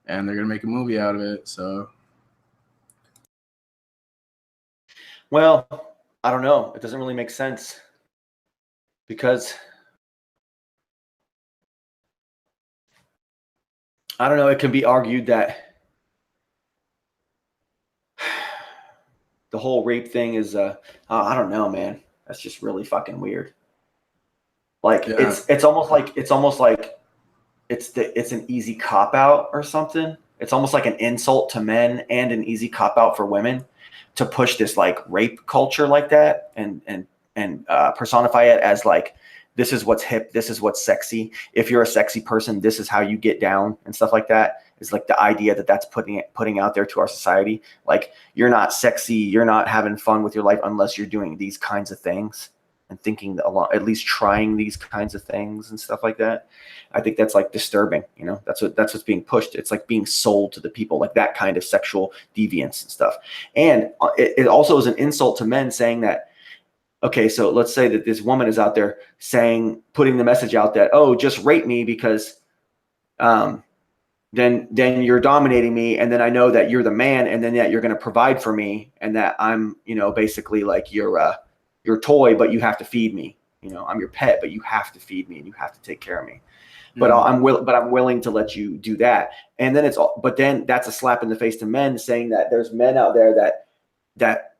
D: and they're gonna make a movie out of it. So,
A: well, I don't know. It doesn't really make sense because I don't know. It can be argued that the whole rape thing is I don't know, man. That's just really fucking weird. Like
D: yeah.
A: it's almost like it's an easy cop out or something. It's almost like an insult to men and an easy cop out for women to push this like rape culture like that and personify it as like this is what's hip, this is what's sexy. If you're a sexy person, this is how you get down and stuff like that. Is like the idea that's putting out there to our society. Like you're not sexy, you're not having fun with your life unless you're doing these kinds of things and thinking at least trying these kinds of things and stuff like that. I think that's like disturbing. That's what's being pushed. It's like being sold to the people, like that kind of sexual deviance and stuff. And it also is an insult to men saying that. Okay, so let's say that this woman is out there putting the message out that, oh, just rape me because then you're dominating me, and then I know that you're the man, and then that you're going to provide for me, and that I'm, basically like your toy, but you have to feed me. I'm your pet, but you have to feed me and you have to take care of me. But I'm willing to let you do that. And then then that's a slap in the face to men, saying that there's men out there that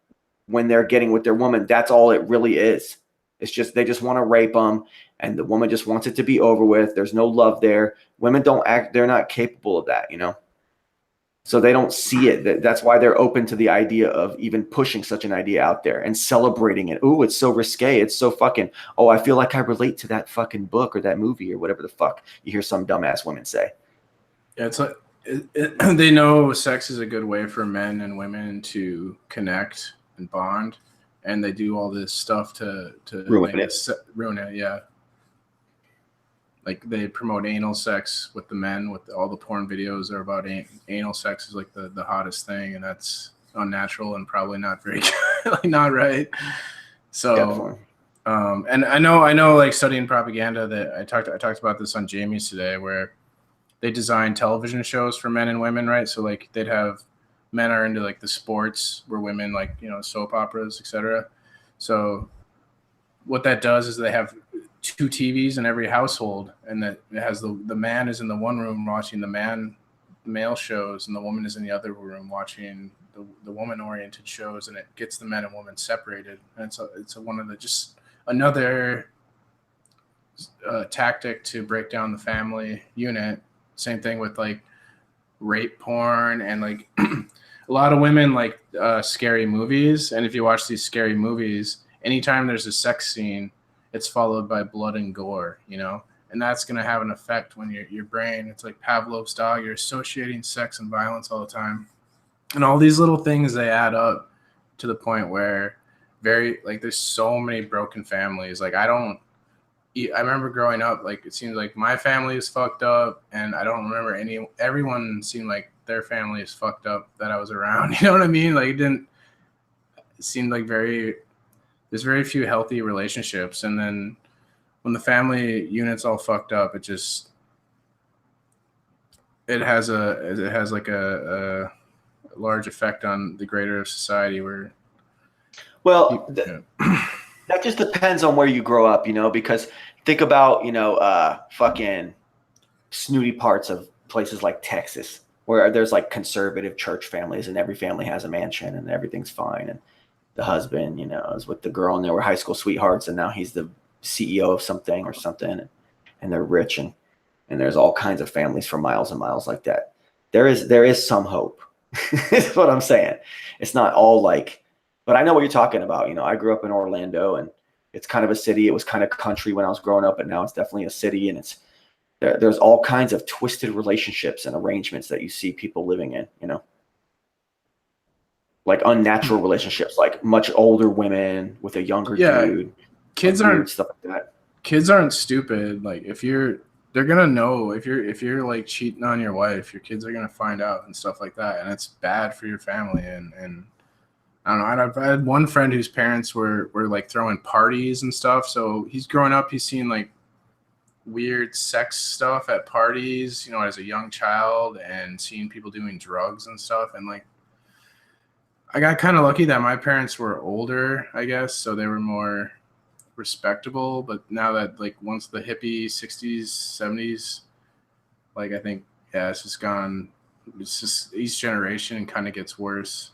A: when they're getting with their woman, that's all it really is. It's just they just want to rape them, and the woman just wants it to be over with. There's no love there. Women they're not capable of that, So they don't see it. That's why they're open to the idea of even pushing such an idea out there and celebrating it. Ooh, it's so risque. It's so fucking, oh, I feel like I relate to that fucking book or that movie or whatever the fuck you hear some dumbass women say.
D: Yeah, it's like they know sex is a good way for men and women to connect and bond, and they do all this stuff to
A: ruin it.
D: Ruin it, yeah. like they promote anal sex with the men. With all the porn videos are about anal sex is like the hottest thing, and that's unnatural and probably not very like not right. So
A: Definitely.
D: and I know like studying propaganda that I talked about this on Jamie's today, where they design television shows for men and women, right? So like they'd have men are into like the sports, where women like, you know, soap operas, etc. So what that does is they have 2 TVs in every household, and that it has the man is in the one room watching the male shows, and the woman is in the other room watching the woman oriented shows, and it gets the men and women separated. And it's one of the just another tactic to break down the family unit. Same thing with like rape porn and like a lot of women like scary movies. And if you watch these scary movies, anytime there's a sex scene, it's followed by blood and gore, you know, and that's going to have an effect when your brain, it's like Pavlov's dog, you're associating sex and violence all the time. And all these little things, they add up to the point where there's so many broken families. Like I remember growing up, like it seems like my family is fucked up, and I don't remember everyone seemed like their family is fucked up that I was around. You know what I mean? Like it seemed like there's very few healthy relationships. And then when the family unit's all fucked up, it has like a large effect on the greater society where
A: that just depends on where you grow up, you know, because think about, you know, fucking snooty parts of places like Texas, where there's like conservative church families and every family has a mansion and everything's fine. And the husband, you know, is with the girl and they were high school sweethearts, and now he's the CEO of something, and they're rich, and there's all kinds of families for miles and miles like that. There is some hope. Is what I'm saying. It's not all like, but I know what you're talking about. You know, I grew up in Orlando, and it's kind of a city. It was kind of country when I was growing up, but now it's definitely a city, and there's all kinds of twisted relationships and arrangements that you see people living in, you know, like unnatural relationships, like much older women with a younger dude.
D: Kids
A: like
D: aren't
A: stuff like that.
D: Kids aren't stupid. Like they're gonna know if you're like cheating on your wife, your kids are gonna find out and stuff like that, and it's bad for your family. And I don't know. I had one friend whose parents were like throwing parties and stuff. So he's growing up, he's seen like weird sex stuff at parties, you know, as a young child, and seeing people doing drugs and stuff. And like, I got kind of lucky that my parents were older, I guess, so they were more respectable. But now that like once the hippie 60s 70s, like I think it's just each generation kind of gets worse.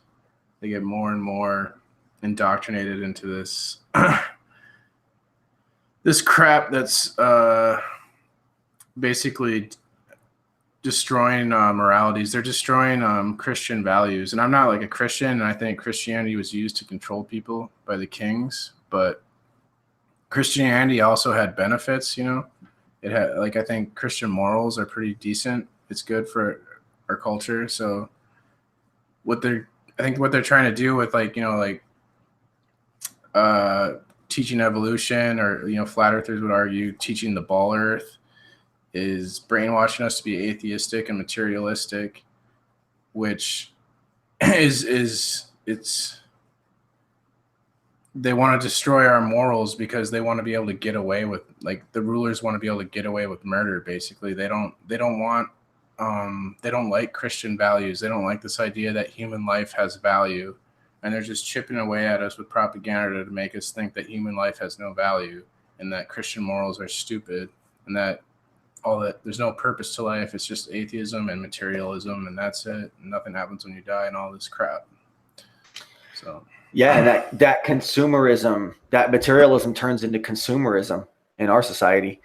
D: They get more and more indoctrinated into this this crap that's basically destroying moralities. They're destroying Christian values. And I'm not like a Christian, and I think Christianity was used to control people by the kings, but Christianity also had benefits, you know. It had, like, I think Christian morals are pretty decent. It's good for our culture. So what they're trying to do with, like, you know, like teaching evolution, or, you know, flat earthers would argue teaching the ball earth, is brainwashing us to be atheistic and materialistic, which they want to destroy our morals because they want to be able to get away with, like, the rulers want to be able to get away with murder. Basically, they don't like Christian values. They don't like this idea that human life has value, and they're just chipping away at us with propaganda to make us think that human life has no value, and that Christian morals are stupid, and that there's no purpose to life. It's just atheism and materialism, and that's it. Nothing happens when you die, and all this crap. So
A: yeah, and that consumerism, that materialism turns into consumerism in our society,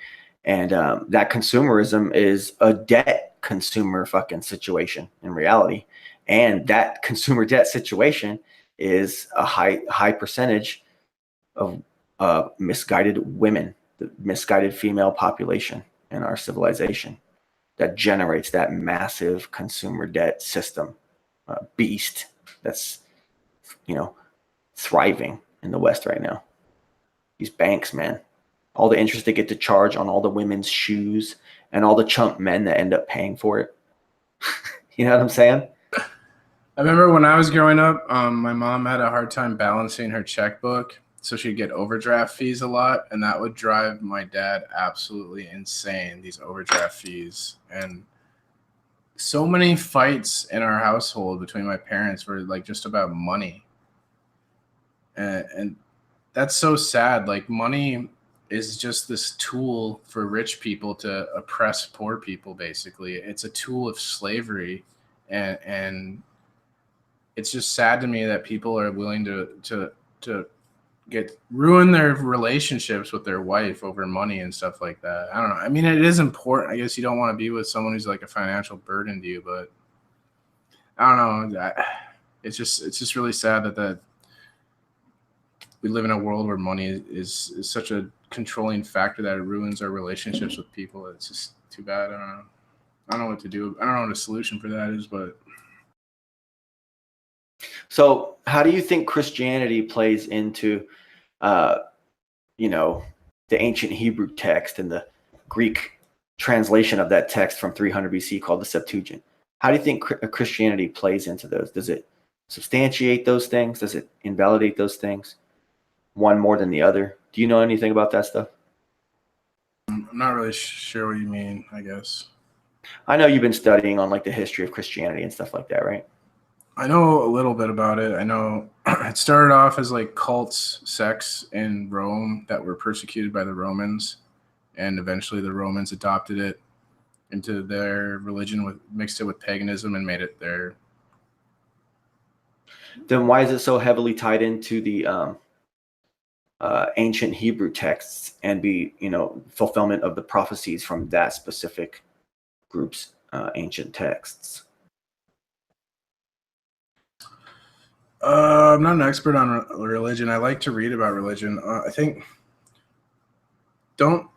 A: and that consumerism is a debt consumer fucking situation in reality, and that consumer debt situation is a high percentage of misguided women, the misguided female population in our civilization, that generates that massive consumer debt system beast that's, you know, thriving in the West right now. These banks, man, all the interest they get to charge on all the women's shoes and all the chump men that end up paying for it. You know what I'm saying?
D: I remember when I was growing up, my mom had a hard time balancing her checkbook, so she'd get overdraft fees a lot, and that would drive my dad absolutely insane, these overdraft fees. And so many fights in our household between my parents were like just about money. And that's so sad. Like, money is just this tool for rich people to oppress poor people, basically. It's a tool of slavery, and it's just sad to me that people are willing to ruin their relationships with their wife over money and stuff like that. I don't know. I mean, it is important. I guess you don't want to be with someone who's like a financial burden to you, but I don't know. It's just really sad that we live in a world where money is such a controlling factor that it ruins our relationships with people. It's just too bad. I don't know. I don't know what to do. I don't know what a solution for that is, but.
A: So how do you think Christianity plays into, the ancient Hebrew text and the Greek translation of that text from 300 BC called the Septuagint? How do you think Christianity plays into those? Does it substantiate those things? Does it invalidate those things? One more than the other? Do you know anything about that stuff?
D: I'm not really sure what you mean, I guess.
A: I know you've been studying on like the history of Christianity and stuff like that, right?
D: I know a little bit about it. I know it started off as like cults, sects in Rome that were persecuted by the Romans, and eventually the Romans adopted it into their religion, mixed it with paganism, and made it their.
A: Then why is it so heavily tied into the ancient Hebrew texts and be, fulfillment of the prophecies from that specific group's ancient texts?
D: I'm not an expert on religion. I like to read about religion. I think don't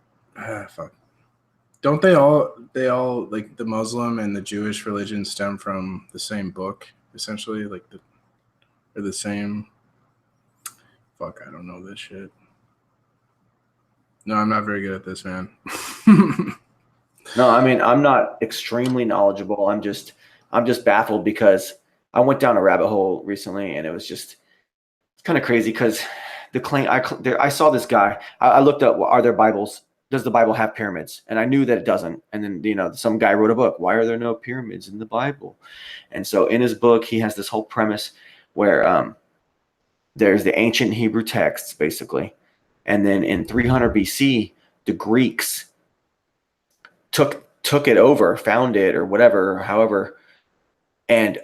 D: they all like the Muslim and the Jewish religion stem from the same book, essentially, like they're the same. Fuck, I don't know this shit. No, I'm not very good at this, man.
A: No, I mean, I'm not extremely knowledgeable. I'm just baffled because I went down a rabbit hole recently, and it's kind of crazy because the claim I saw this guy. I looked up, are there Bibles? Does the Bible have pyramids? And I knew that it doesn't. And then some guy wrote a book. Why are there no pyramids in the Bible? And so in his book, he has this whole premise where there's the ancient Hebrew texts, basically, and then in 300 BC, the Greeks took it over, found it, or whatever, however, and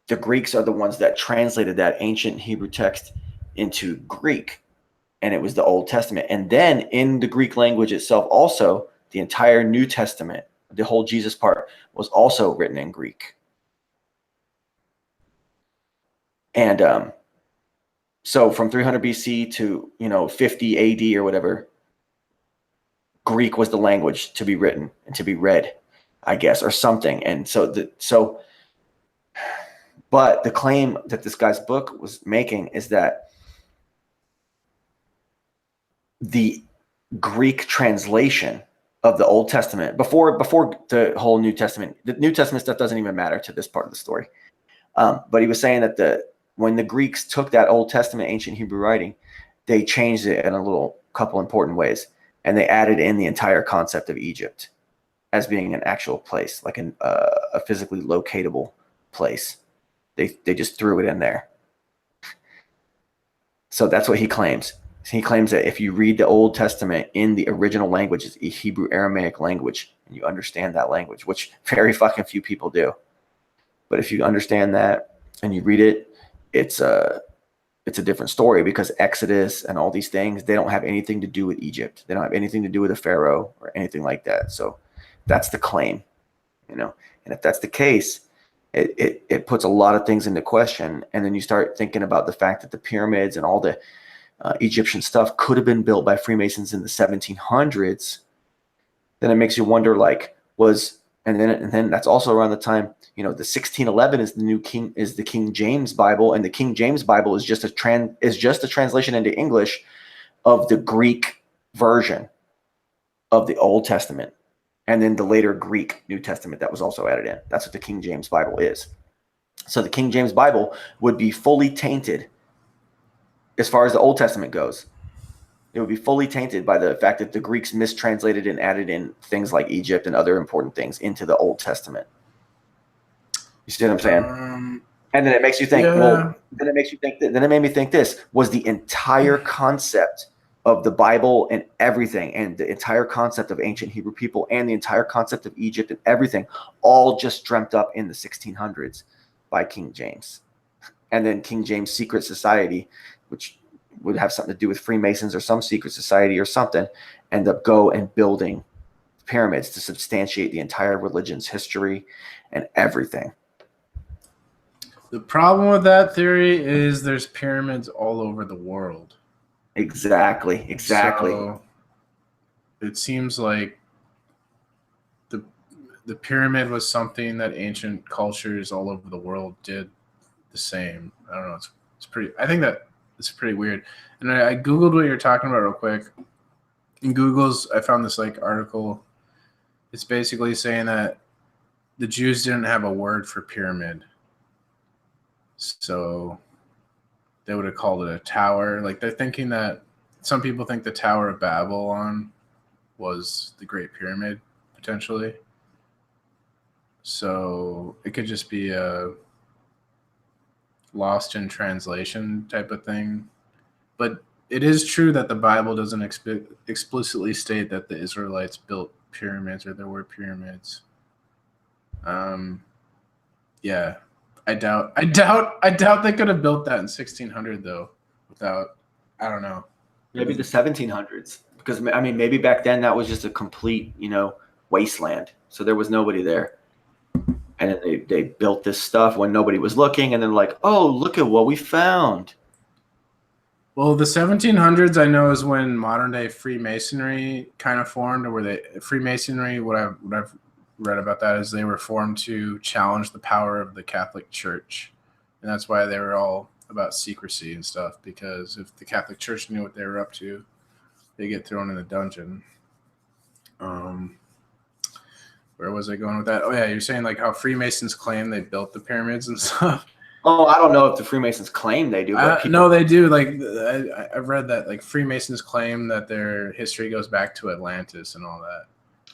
A: the Greeks are the ones that translated that ancient Hebrew text into Greek, and it was the Old Testament. And then in the Greek language itself, also the entire New Testament, the whole Jesus part, was also written in Greek. And so from 300 BC to 50 AD or whatever, Greek was the language to be written and to be read, I guess, or something. And but the claim that this guy's book was making is that the Greek translation of the Old Testament before the whole New Testament, the New Testament stuff doesn't even matter to this part of the story. But he was saying that when the Greeks took that Old Testament ancient Hebrew writing, they changed it in a couple important ways. And they added in the entire concept of Egypt as being an actual place, like a physically locatable place. They just threw it in there. So that's what he claims. He claims that if you read the Old Testament in the original language, it's a Hebrew Aramaic language, and you understand that language, which very fucking few people do. But if you understand that and you read it, it's a different story, because Exodus and all these things, they don't have anything to do with Egypt. They don't have anything to do with a pharaoh or anything like that. So that's the claim, And if that's the case, it puts a lot of things into question. And then you start thinking about the fact that the pyramids and all the Egyptian stuff could have been built by Freemasons in the 1700s. Then it makes you wonder, and then that's also around the time, the 1611 is the King James Bible, and the King James Bible is just a translation into English of the Greek version of the Old Testament, and then the later Greek New Testament that was also added in. That's what the King James Bible is. So the King James Bible would be fully tainted as far as the Old Testament goes. It would be fully tainted by the fact that the Greeks mistranslated and added in things like Egypt and other important things into the Old Testament. You see what I'm saying? And then it makes you think, well, then it made me think this was the entire concept of the Bible and everything, and the entire concept of ancient Hebrew people and the entire concept of Egypt and everything, all just dreamt up in the 1600s by King James. And then King James secret society, which would have something to do with Freemasons or some secret society or something, end up building pyramids to substantiate the entire religion's history and everything.
D: The problem with that theory is there's pyramids all over the world.
A: Exactly.
D: So it seems like the pyramid was something that ancient cultures all over the world did the same. I don't know. It's pretty. I think that it's pretty weird. And I googled what you're talking about real quick. In Google's, I found this like article. It's basically saying that the Jews didn't have a word for pyramid, so they would have called it a tower. Like they're thinking that some people think the Tower of Babylon was the Great Pyramid potentially. So it could just be a lost in translation type of thing. But it is true that the Bible doesn't explicitly state that the Israelites built pyramids or there were pyramids. Yeah, I doubt they could have built that in 1600 though. Without, I don't know.
A: Maybe the 1700s, because I mean, maybe back then that was just a complete, wasteland. So there was nobody there. And then they built this stuff when nobody was looking, and then like, oh, look at what we found.
D: Well, the 1700s I know is when modern day Freemasonry kind of formed, or where Freemasonry, what I've read about that is they were formed to challenge the power of the Catholic Church. And that's why they were all about secrecy and stuff, because if the Catholic Church knew what they were up to, they get thrown in the dungeon. Where was I going with that? Oh yeah, you're saying like how Freemasons claim they built the pyramids and stuff.
A: Oh, I don't know if the Freemasons claim they do, but
D: No, they do. Like I've read that like Freemasons claim that their history goes back to Atlantis and all that.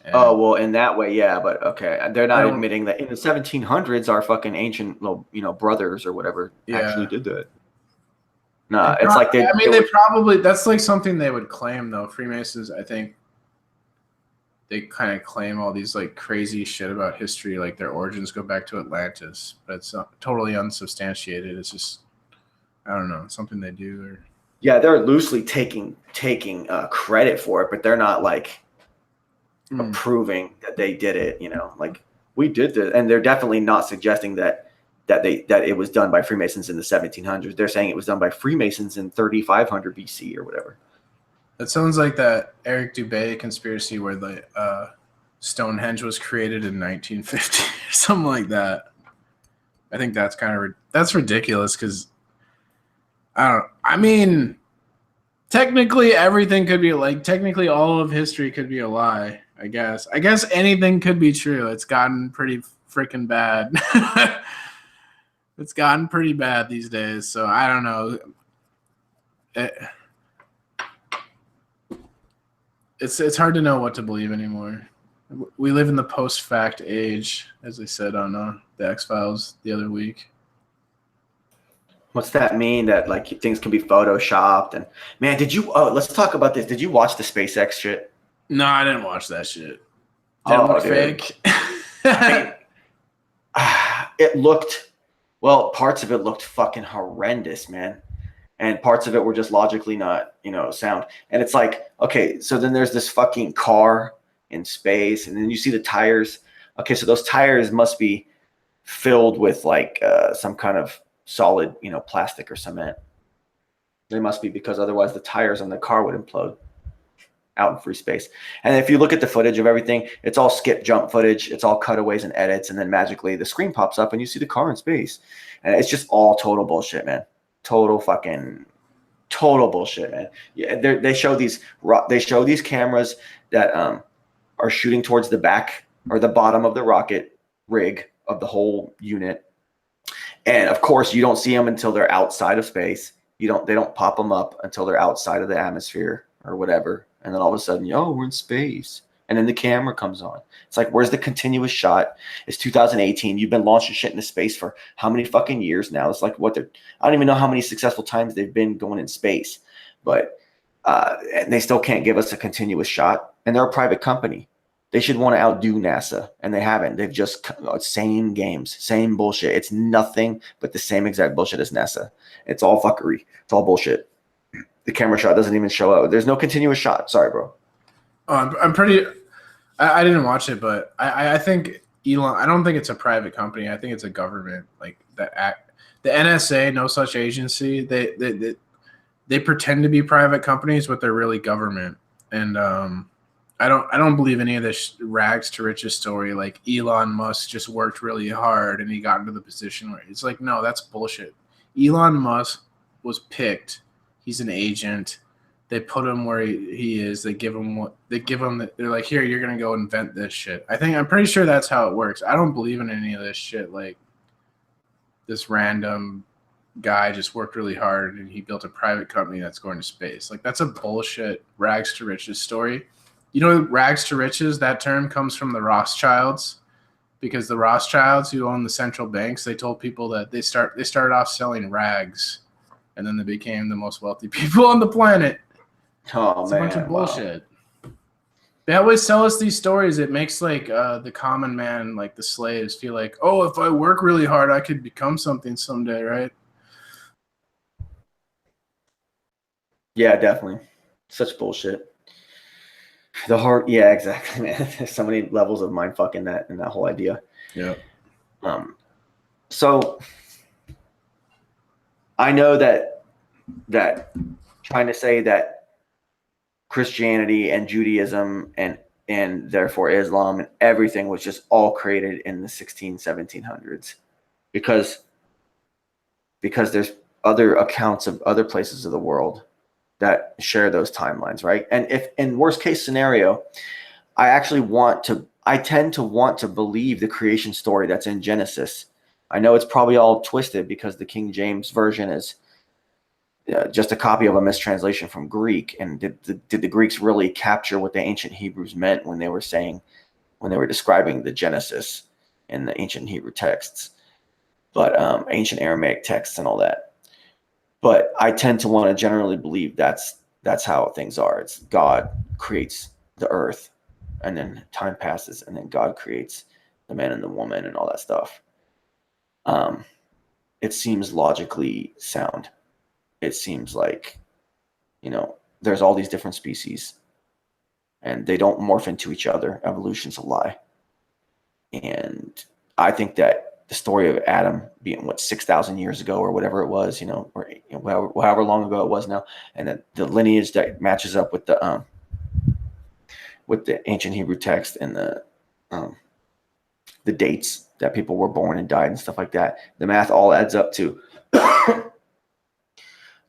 D: And
A: well, in that way, yeah, but okay, they're not admitting that in the 1700s our fucking ancient, brothers or whatever actually did that. No, it's like they
D: probably, that's like something they would claim though. Freemasons, I think they kind of claim all these like crazy shit about history, like their origins go back to Atlantis, but it's totally unsubstantiated. It's just, I don't know, something they do. Or
A: yeah, they're loosely taking credit for it, but they're not like approving that they did it. Like we did this, and they're definitely not suggesting that it was done by Freemasons in the 1700s. They're saying it was done by Freemasons in 3500 BC or whatever.
D: That sounds like that Eric Dubé conspiracy where the Stonehenge was created in 1950 or something like that. I think that's that's ridiculous because I mean, technically everything could be technically all of history could be a lie. I guess anything could be true. It's gotten pretty freaking bad. It's gotten pretty bad these days. So I don't know. It's hard to know what to believe anymore. We live in the post-fact age, as they said on the X-Files the other week.
A: What's that mean? That like things can be photoshopped? And man, let's talk about this. Did you watch the SpaceX shit?
D: No, I didn't watch that shit. Did it look fake?
A: I mean, it looked, parts of it looked fucking horrendous, man. And parts of it were just logically not, sound. And it's like, okay, so then there's this fucking car in space, and then you see the tires. Okay, so those tires must be filled with like some kind of solid, plastic or cement. They must be, because otherwise the tires on the car would implode out in free space. And if you look at the footage of everything, it's all skip jump footage. It's all cutaways and edits, and then magically the screen pops up and you see the car in space. And it's just all total bullshit, man. Total fucking Total bullshit, man. Yeah, they show these cameras that are shooting towards the back or the bottom of the rocket rig of the whole unit, and of course you don't see them until they're outside of space. They don't pop them up until they're outside of the atmosphere or whatever, and then all of a sudden, we're in space, and then the camera comes on. It's like, where's the continuous shot? It's 2018. You've been launching shit into space for how many fucking years now? It's like I don't even know how many successful times they've been going in space, but and they still can't give us a continuous shot. And they're a private company. They should want to outdo NASA, and they haven't. They've just same games, same bullshit. It's nothing but the same exact bullshit as NASA. It's all fuckery. It's all bullshit. The camera shot doesn't even show up. There's no continuous shot. Sorry, bro.
D: I'm pretty. I didn't watch it, but I think Elon. I don't think it's a private company. I think it's a government. Like the NSA, no such agency. They pretend to be private companies, but they're really government. And I don't believe any of this rags to riches story. Like Elon Musk just worked really hard and he got into the position where it's like, no, that's bullshit. Elon Musk was picked. He's an agent. They put him where he is. They give him they're like, here, you're going to go invent this shit. I'm pretty sure that's how it works. I don't believe in any of this shit. Like this random guy just worked really hard and he built a private company that's going to space. Like that's a bullshit rags to riches story. You know, rags to riches, that term comes from the Rothschilds, because the Rothschilds who own the central banks, they told people that they started off selling rags and then they became the most wealthy people on the planet.
A: Oh,
D: it's
A: man,
D: a bunch of bullshit. Wow. They always tell us these stories. It makes like the common man, like the slaves, feel like, oh, if I work really hard, I could become something someday, right?
A: Yeah, definitely. Such bullshit. Yeah, exactly, man. There's so many levels of mindfuck in that whole idea.
D: Yeah.
A: So I know that trying to say that Christianity and Judaism and therefore Islam and everything was just all created in the 1700s because there's other accounts of other places of the world that share those timelines, right? And if in worst case scenario, I tend to want to believe the creation story that's in Genesis. I know it's probably all twisted because the King James version is just a copy of a mistranslation from Greek. And did the Greeks really capture what the ancient Hebrews meant when they were describing the Genesis in the ancient Hebrew texts, but ancient Aramaic texts and all that? But I tend to want to generally believe that's how things are. It's God creates the earth, and then time passes, and then God creates the man and the woman and all that stuff. It seems logically sound. It seems like, there's all these different species, and they don't morph into each other. Evolution's a lie. And I think that the story of Adam being 6,000 years ago or whatever it was, or however long ago it was now, and then the lineage that matches up with the ancient Hebrew text and the dates that people were born and died and stuff like that. The math all adds up to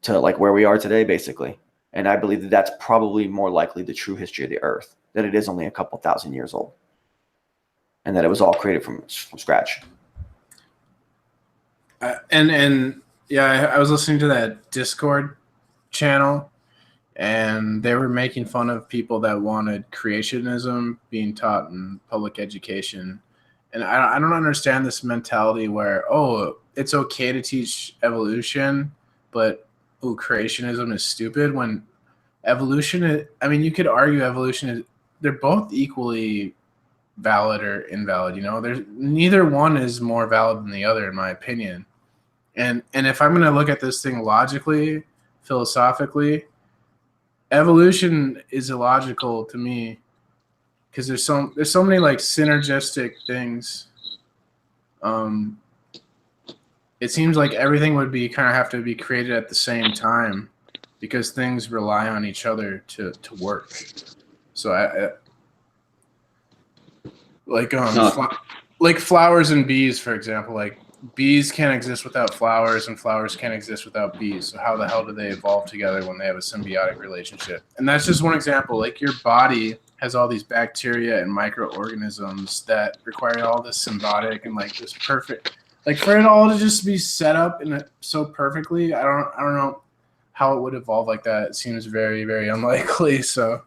A: like where we are today, basically. And I believe that that's probably more likely the true history of the earth, that it is only a couple thousand years old, and that it was all created from scratch.
D: And I was listening to that Discord channel, and they were making fun of people that wanted creationism being taught in public education. And I don't understand this mentality where, it's okay to teach evolution, but creationism is stupid, when evolution you could argue evolution they're both equally valid or invalid. There's neither one is more valid than the other, in my opinion. And if I'm going to look at this thing logically, philosophically, evolution is illogical to me, because there's so many like synergistic things. It seems like everything would be kind of have to be created at the same time, because things rely on each other to work. So like flowers and bees, for example, like bees can't exist without flowers, and flowers can't exist without bees. So how the hell do they evolve together when they have a symbiotic relationship? And that's just one example. Like your body has all these bacteria and microorganisms that require all this symbiotic and like this perfect, like for it all to just be set up in so perfectly. I don't know how it would evolve like that. It seems very, very unlikely. So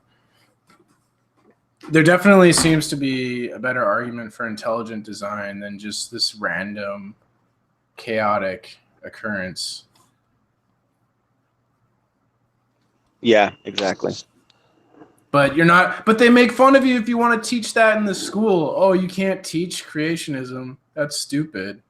D: there definitely seems to be a better argument for intelligent design than just this random, chaotic occurrence.
C: Yeah, exactly.
D: But you're not. But they make fun of you if you want to teach that in the school. Oh, you can't teach creationism. That's stupid.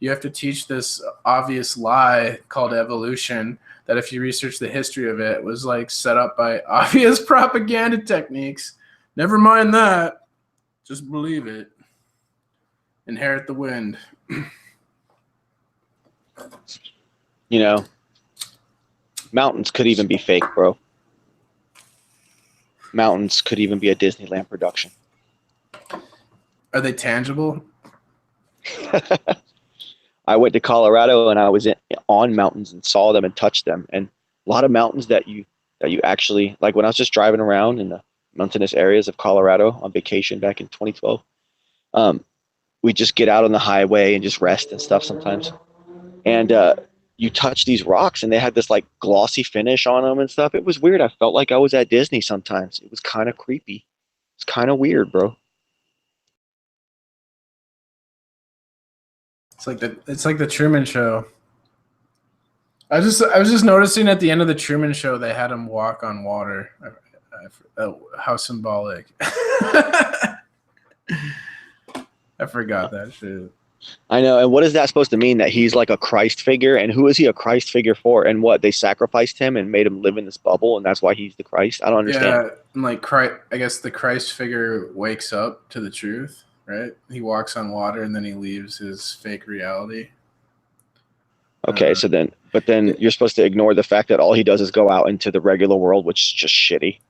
D: You have to teach this obvious lie called evolution that if you research the history of it was like set up by obvious propaganda techniques. Never mind that. Just believe it. Inherit the wind.
C: You know, mountains could even be fake, bro. Mountains could even be a Disneyland production.
D: Are they tangible?
C: I went to Colorado and I was on mountains and saw them and touched them. And a lot of mountains that you actually, like when I was just driving around in the mountainous areas of Colorado on vacation back in 2012, we just get out on the highway and just rest and stuff sometimes. And you touch these rocks and they had this like glossy finish on them and stuff. It was weird. I felt like I was at Disney sometimes. It was kind of creepy. It's kind of weird, bro.
D: It's like the Truman Show. I was just noticing at the end of the Truman Show they had him walk on water. How symbolic. I forgot that shit.
C: I know. And what is that supposed to mean? That he's like a Christ figure? And who is he a Christ figure for? And what? They sacrificed him and made him live in this bubble, and that's why he's the Christ? I don't understand.
D: Yeah, and like Christ, I guess the Christ figure wakes up to the truth, right? He walks on water and then he leaves his fake reality.
C: Okay, but then you're supposed to ignore the fact that all he does is go out into the regular world, which is just shitty.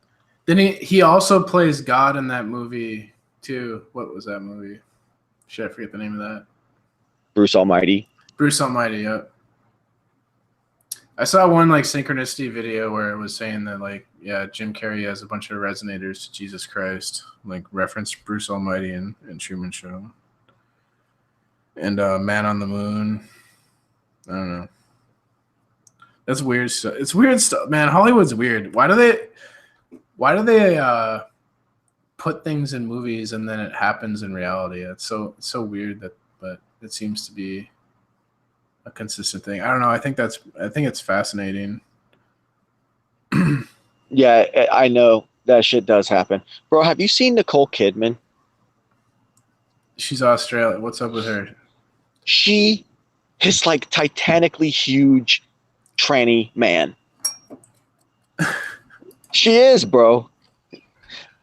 D: Then he also plays God in that movie too. What was that movie? Shit, I forget the name of that.
C: Bruce Almighty.
D: Bruce Almighty, yeah. I saw one like synchronicity video where it was saying that like, yeah, Jim Carrey has a bunch of resonators to Jesus Christ, like referenced Bruce Almighty and Truman Show. And Man on the Moon. I don't know. That's weird stuff. It's weird stuff, man. Hollywood's weird. Why do they put things in movies and then it happens in reality? It's so weird but it seems to be a consistent thing. I don't know. I think it's fascinating.
C: Yeah, I know that shit does happen. Bro, have you seen Nicole Kidman?
D: She's Australian. What's up with her?
C: She is like titanically huge tranny man. She is, bro.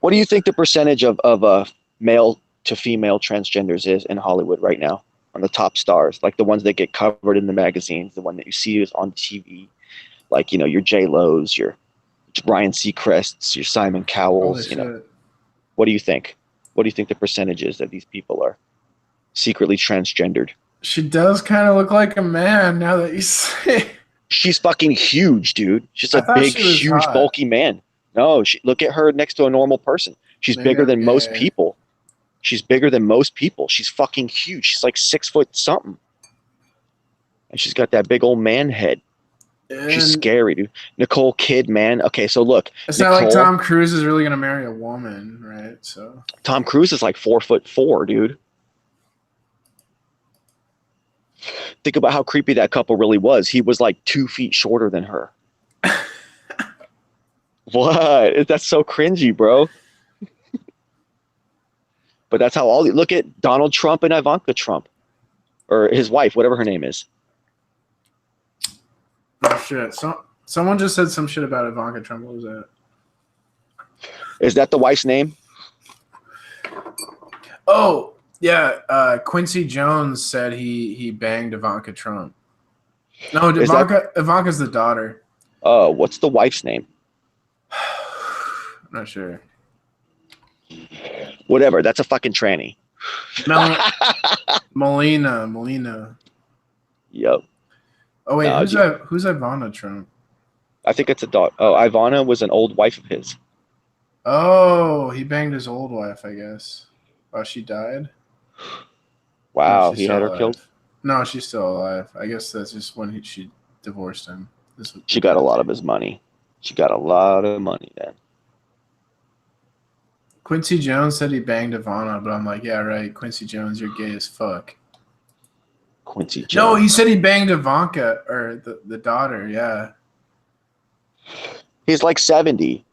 C: What do you think the percentage of male to female transgenders is in Hollywood right now on the top stars? Like the ones that get covered in the magazines, the one that you see is on TV. Like, you know, your J-Lo's, your Ryan Seacrests, your Simon Cowells, you know. What do you think? What do you think the percentage is that these people are secretly transgendered?
D: She does kind of look like a man now that you say.
C: She's fucking huge, dude. She's a big, huge,
D: hot.
C: bulky man. No, look at her next to a normal person. She's bigger than most people. She's bigger than most people. She's fucking huge. She's like 6 foot something. And she's got that big old man head. She's scary, dude. Nicole Kidman. Okay, so look.
D: It's not like Tom Cruise is really going to marry a woman, right? So
C: Tom Cruise is like 4'4", dude. Think about how creepy that couple really was. He was like 2 feet shorter than her. What? That's so cringy, bro. But that's how look at Donald Trump and Ivanka Trump, or his wife, whatever her name is.
D: Oh shit! Someone just said some shit about Ivanka Trump. What was that?
C: Is that the wife's name?
D: Oh yeah, Quincy Jones said he banged Ivanka Trump. No, Ivanka's the daughter.
C: Oh, what's the wife's name?
D: I'm not sure.
C: Whatever. That's a fucking tranny.
D: Molina.
C: Yep.
D: Oh wait,
C: No,
D: who's Ivana Trump?
C: I think it's a dog. Oh, Ivana was an old wife of his.
D: Oh, he banged his old wife, I guess. Oh, she died? No,
C: Wow,
D: she's
C: he
D: still
C: had her
D: alive.
C: killed.
D: No, she's still alive. I guess that's just when she divorced him.
C: She got a lot of his money. She got a lot of money then.
D: Quincy Jones said he banged Ivana, but I'm like, yeah, right. Quincy Jones, you're gay as fuck.
C: Quincy Jones.
D: No, he said he banged Ivanka, or the daughter, yeah.
C: He's like 70.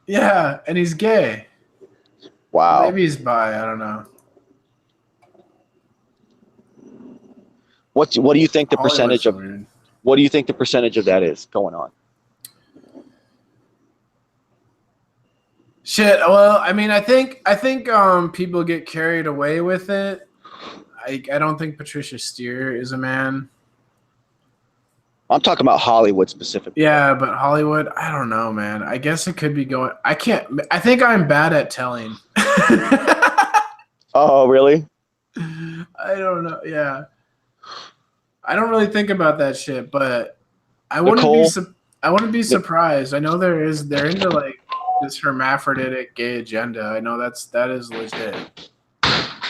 D: Yeah, and he's gay.
C: Wow.
D: Maybe he's bi, I don't know.
C: What do you think the
D: Hollywood's
C: percentage
D: so
C: of
D: weird.
C: what do you think the percentage of that is going on?
D: Shit. Well, I mean, I think people get carried away with it. I don't think Patricia Steer is a man.
C: I'm talking about Hollywood specifically.
D: Yeah, but Hollywood, I don't know, man. I guess it could be going. I think I'm bad at telling.
C: Oh, really?
D: I don't know. Yeah, I don't really think about that shit, but I wouldn't be surprised. I know they're into like this hermaphroditic gay agenda. I know that is legit.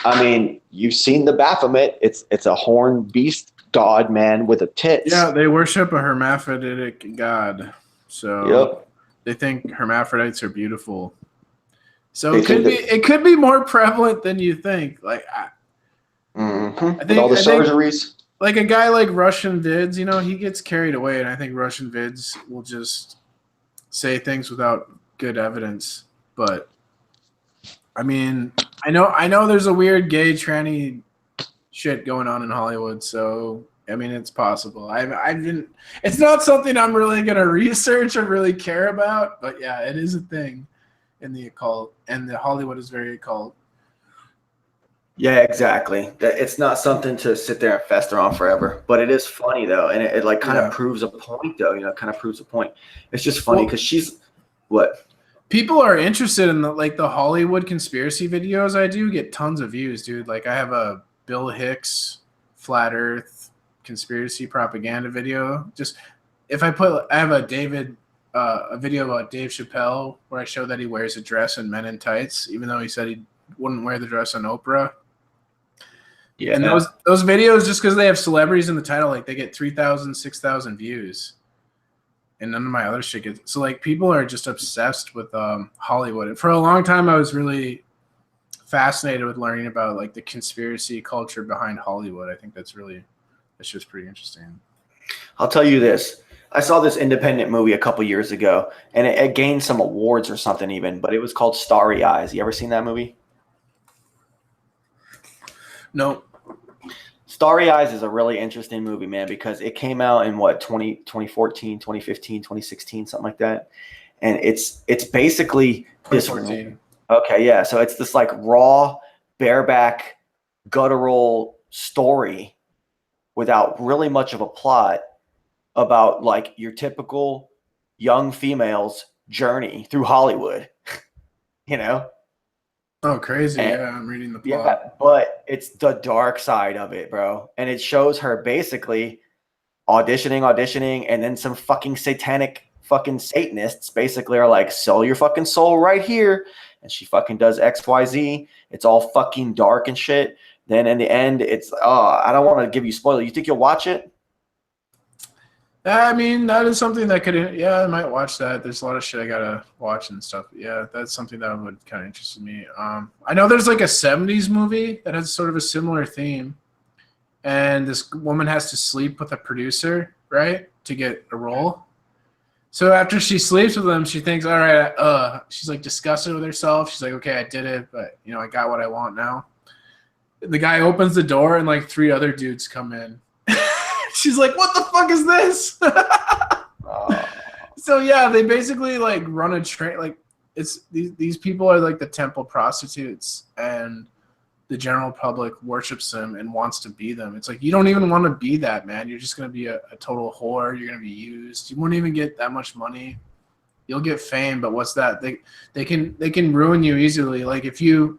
C: I mean, you've seen the Baphomet. It's a horned beast god man with a tits.
D: Yeah, they worship a hermaphroditic god. So they think hermaphrodites are beautiful. So it could be more prevalent than you think. Like
C: with all the surgeries.
D: Like a guy like Russian Vids, you know, he gets carried away, and I think Russian Vids will just say things without good evidence. But I mean, I know there's a weird gay tranny shit going on in Hollywood, so I mean it's possible. It's not something I'm really gonna research or really care about, but yeah, it is a thing in the occult, and the Hollywood is very occult.
A: Yeah, exactly. It's not something to sit there and fester on forever, but it is funny though, and it like kind of proves a point though. You know, kind of proves a point. It's just funny because she's what.
D: People are interested in the Hollywood conspiracy videos I do get tons of views, dude. Like I have a Bill Hicks flat earth conspiracy propaganda video. Just if I have a video about Dave Chappelle where I show that he wears a dress and Men in Tights, even though he said he wouldn't wear the dress on Oprah. Yeah. And those videos, just because they have celebrities in the title, like they get 3,000, 6,000 views. And none of my other shit gets. So like people are just obsessed with Hollywood. And for a long time, I was really fascinated with learning about like the conspiracy culture behind Hollywood. I think that's just pretty interesting.
A: I'll tell you this. I saw this independent movie a couple years ago, and it gained some awards or something even, but it was called Starry Eyes. You ever seen that movie?
D: No.
A: Starry Eyes is a really interesting movie, man, because it came out in 2014, 2015, 2016, something like that. And it's basically this. Okay, yeah. So it's this like raw, bareback, guttural story without really much of a plot about like your typical young female's journey through Hollywood, you know?
D: Oh, crazy. Yeah, I'm reading the plot.
A: Yeah, but it's the dark side of it, bro. And it shows her basically auditioning, and then some fucking satanic fucking Satanists basically are like, sell your fucking soul right here. And she fucking does XYZ. It's all fucking dark and shit. Then in the end, it's, I don't want to give you spoiler. You think you'll watch it?
D: I mean, that is something that I might watch that. There's a lot of shit I gotta watch and stuff. Yeah, that's something that would kind of interest me. I know there's like a 70s movie that has sort of a similar theme. And this woman has to sleep with a producer, right, to get a role. So after she sleeps with him, she thinks, all right, she's like disgusted with herself. She's like, okay, I did it, but I got what I want now. The guy opens the door and like 3 other dudes come in. She's like, what the fuck is this? So yeah, they basically like run a train. Like it's these people are like the temple prostitutes, and the general public worships them and wants to be them. It's like, you don't even want to be that, man. You're just going to be a total whore. You're going to be used. You won't even get that much money. You'll get fame, but what's that? They can ruin you easily. Like if you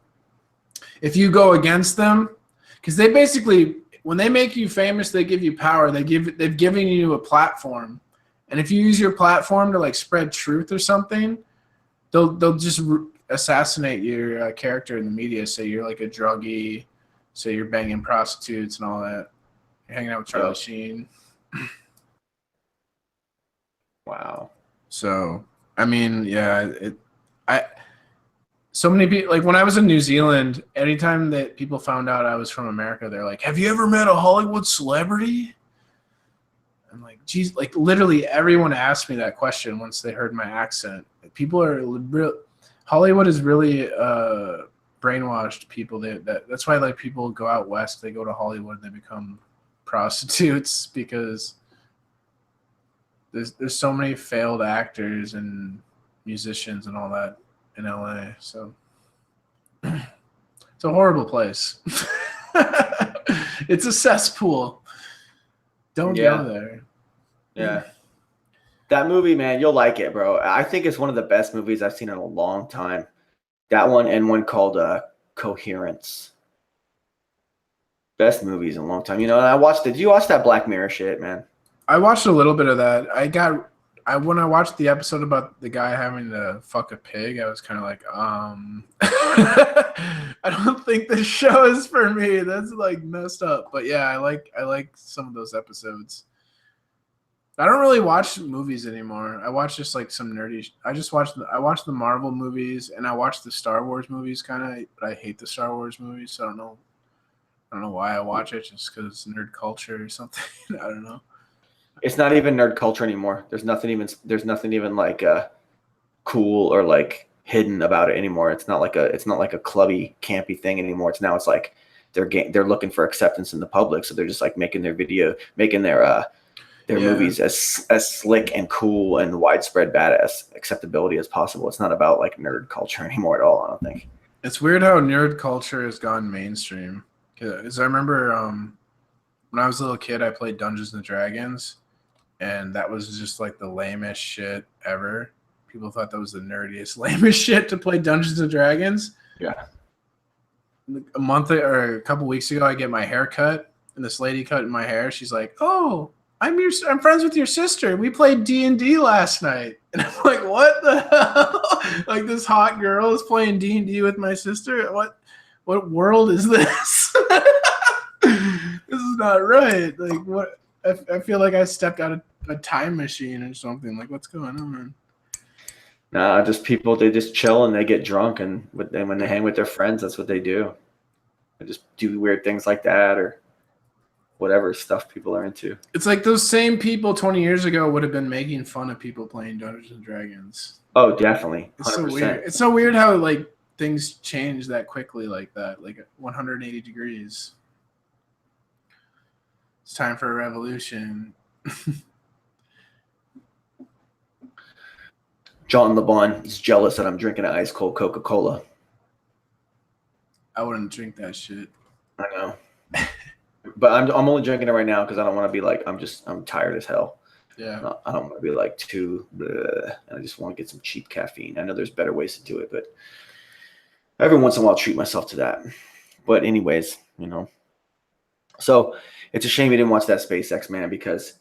D: if you go against them, because they basically, when they make you famous, they give you power. They've given you a platform, and if you use your platform to like spread truth or something, they'll just assassinate your character in the media. Say you're like a druggie, say you're banging prostitutes and all that. You're hanging out with Charlie Sheen.
A: Wow.
D: So I mean, yeah, so many people, like when I was in New Zealand, anytime that people found out I was from America, they're like, "Have you ever met a Hollywood celebrity?" I'm like, geez, like literally everyone asked me that question once they heard my accent. People are Hollywood is really brainwashed people. That's why like people go out west, they go to Hollywood, they become prostitutes because there's so many failed actors and musicians and all that in LA. So it's a horrible place. It's a cesspool. Don't go there.
A: Yeah. That movie, man, you'll like it, bro. I think it's one of the best movies I've seen in a long time. That one and one called Coherence. Best movies in a long time. You know, and I watched it. Did you watch that Black Mirror shit, man?
D: I watched a little bit of that. When I watched the episode about the guy having to fuck a pig, I was kind of like, I don't think this show is for me. That's like messed up. But yeah, I like some of those episodes. I don't really watch movies anymore. I watch just like some nerdy. I watch the Marvel movies and I watch the Star Wars movies kind of, but I hate the Star Wars movies. So I don't know why I watch it, just because nerd culture or something. I don't know.
A: It's not even nerd culture anymore. There's nothing even like cool or like hidden about it anymore. It's not like a clubby campy thing anymore. It's like they're looking for acceptance in the public, so they're just like making their movies as slick and cool and widespread badass acceptability as possible. It's not about like nerd culture anymore at all, I don't think.
D: It's weird how nerd culture has gone mainstream. Because I remember when I was a little kid, I played Dungeons and Dragons, and that was just like the lamest shit ever. People thought that was the nerdiest, lamest shit to play Dungeons and Dragons.
A: Yeah.
D: A month or a couple weeks ago, I get my hair cut, and this lady cut my hair. She's like, "Oh, I'm friends with your sister. We played D&D last night." And I'm like, "What the hell?" Like this hot girl is playing D&D with my sister. What world is this? This is not right. Like what? I feel like I stepped out of a time machine or something. Like what's going on?
A: Nah, just people. They just chill and they get drunk, and when they hang with their friends, that's what they do. They just do weird things like that or whatever stuff people are into.
D: It's like those same people 20 years ago would have been making fun of people playing Dungeons and Dragons.
A: Oh, definitely. 100%.
D: It's so weird. It's so weird how like things change that quickly like that, like 180 degrees. It's time for a revolution.
A: John LeBon is jealous that I'm drinking an ice cold Coca-Cola.
D: I wouldn't drink that shit.
A: I know. But I'm only drinking it right now because I don't want to be like, I'm tired as hell.
D: Yeah.
A: I don't want to be like too bleh, and I just want to get some cheap caffeine. I know there's better ways to do it, but every once in a while I'll treat myself to that. But anyways, you know. So it's a shame you didn't watch that SpaceX, man, because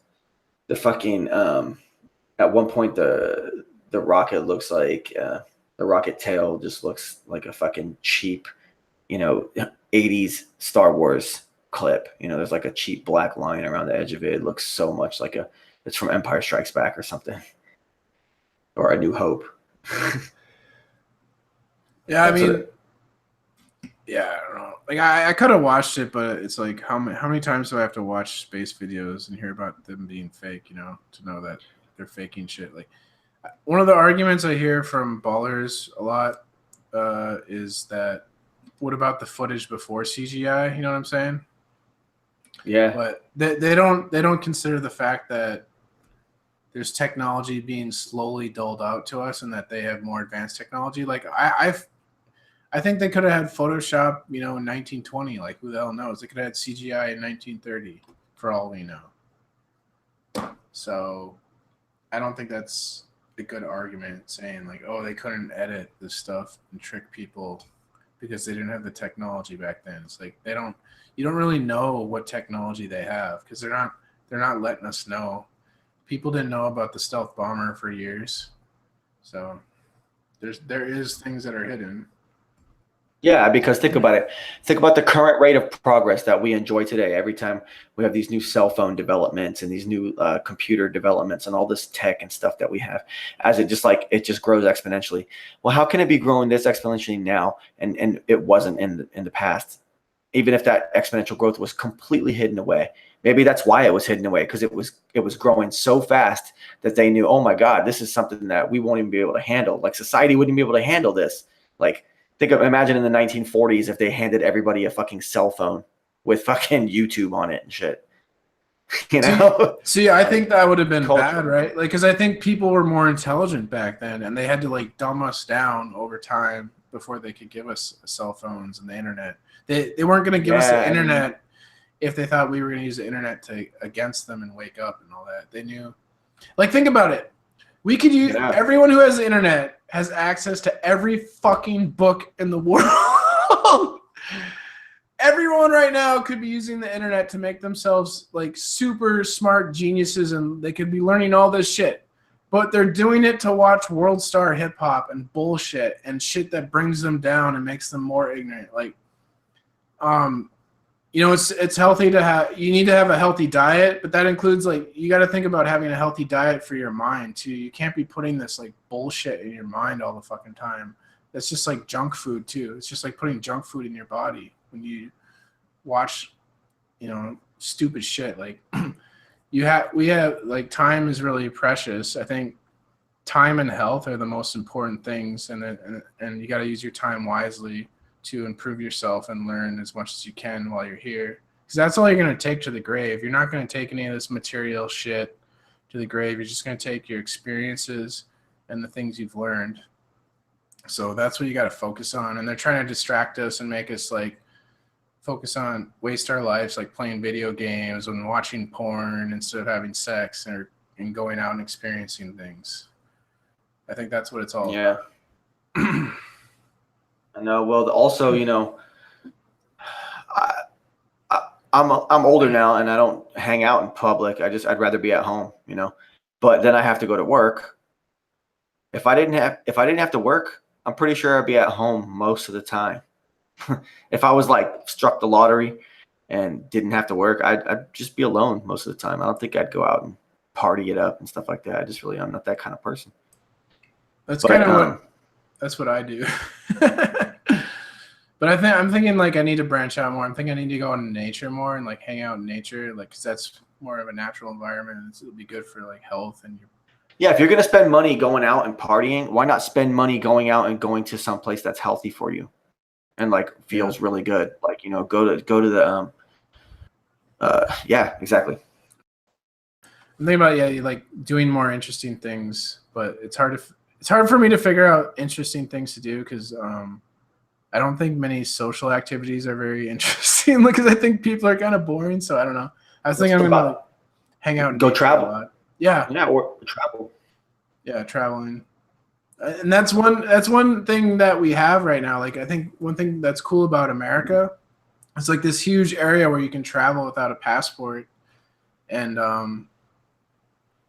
A: the fucking at one point the rocket looks like the rocket tail just looks like a fucking cheap, 80s Star Wars clip. There's like a cheap black line around the edge of it. It looks so much like it's from Empire Strikes Back or something, or A New Hope.
D: Yeah, I mean, yeah, I don't know. Like I could have watched it, but it's like how many times do I have to watch space videos and hear about them being fake? To know that they're faking shit. Like one of the arguments I hear from ballers a lot is that what about the footage before CGI? You know what I'm saying?
A: Yeah.
D: But they don't consider the fact that there's technology being slowly doled out to us, and that they have more advanced technology. Like I think they could have had Photoshop, in 1920. Like who the hell knows? They could have had CGI in 1930, for all we know. So I don't think that's a good argument saying like, oh, they couldn't edit this stuff and trick people because they didn't have the technology back then. It's like you don't really know what technology they have because they're not letting us know. People didn't know about the stealth bomber for years, so there is things that are hidden.
A: Yeah, because think about it. Think about the current rate of progress that we enjoy today. Every time we have these new cell phone developments and these new computer developments and all this tech and stuff that we have, as it just grows exponentially. Well, how can it be growing this exponentially now and it wasn't in the past? Even if that exponential growth was completely hidden away. Maybe that's why it was hidden away, because it was growing so fast that they knew, oh my God, this is something that we won't even be able to handle. Like society wouldn't be able to handle this. Like imagine in the 1940s if they handed everybody a fucking cell phone with fucking YouTube on it and shit. You know?
D: See, I think that would have been
A: culture.
D: bad, right? Like, because I think people were more intelligent back then, and they had to like dumb us down over time before they could give us cell phones and the internet. They weren't going to give us the internet if they thought we were going to use the internet against them and wake up and all that. They knew. Like, think about it. We could use everyone who has the internet has access to every fucking book in the world. Everyone right now could be using the internet to make themselves like super smart geniuses, and they could be learning all this shit. But they're doing it to watch world star hip hop and bullshit and shit that brings them down and makes them more ignorant. Like, you know, it's healthy to have. You need to have a healthy diet, but that includes like you got to think about having a healthy diet for your mind too. You can't be putting this like bullshit in your mind all the fucking time. That's just like junk food too. It's just like putting junk food in your body when you watch, you know, stupid shit. Like we have like time is really precious. I think time and health are the most important things, and you got to use your time wisely to improve yourself and learn as much as you can while you're here. Because that's all you're going to take to the grave. You're not going to take any of this material shit to the grave. You're just going to take your experiences and the things you've learned. So that's what you got to focus on. And they're trying to distract us and make us like waste our lives like playing video games and watching porn instead of having sex and going out and experiencing things. I think that's what it's all about.
A: I know. Well, also, you know, I'm older now and I don't hang out in public. I'd rather be at home, you know. But then I have to go to work. If I didn't have to work, I'm pretty sure I'd be at home most of the time. If I was like struck the lottery and didn't have to work, I'd just be alone most of the time. I don't think I'd go out and party it up and stuff like that. I'm not that kind of person.
D: That's what I do. But I'm thinking like I need to branch out more. I'm thinking I need to go into nature more and like hang out in nature, like because that's more of a natural environment. And it'll be good for like health and your.
A: Yeah, if you're gonna spend money going out and partying, why not spend money going out and going to some place that's healthy for you, and like feels really good. Like, you know, go to the yeah, exactly.
D: I'm thinking about like doing more interesting things, but it's hard for me to figure out interesting things to do because I don't think many social activities are very interesting because I think people are kind of boring. So I don't know. I was thinking I'm gonna like, hang out and
A: go travel.
D: A lot. Yeah,
A: or travel.
D: Yeah, traveling, and that's one thing that we have right now. Like I think one thing that's cool about America, it's like this huge area where you can travel without a passport, and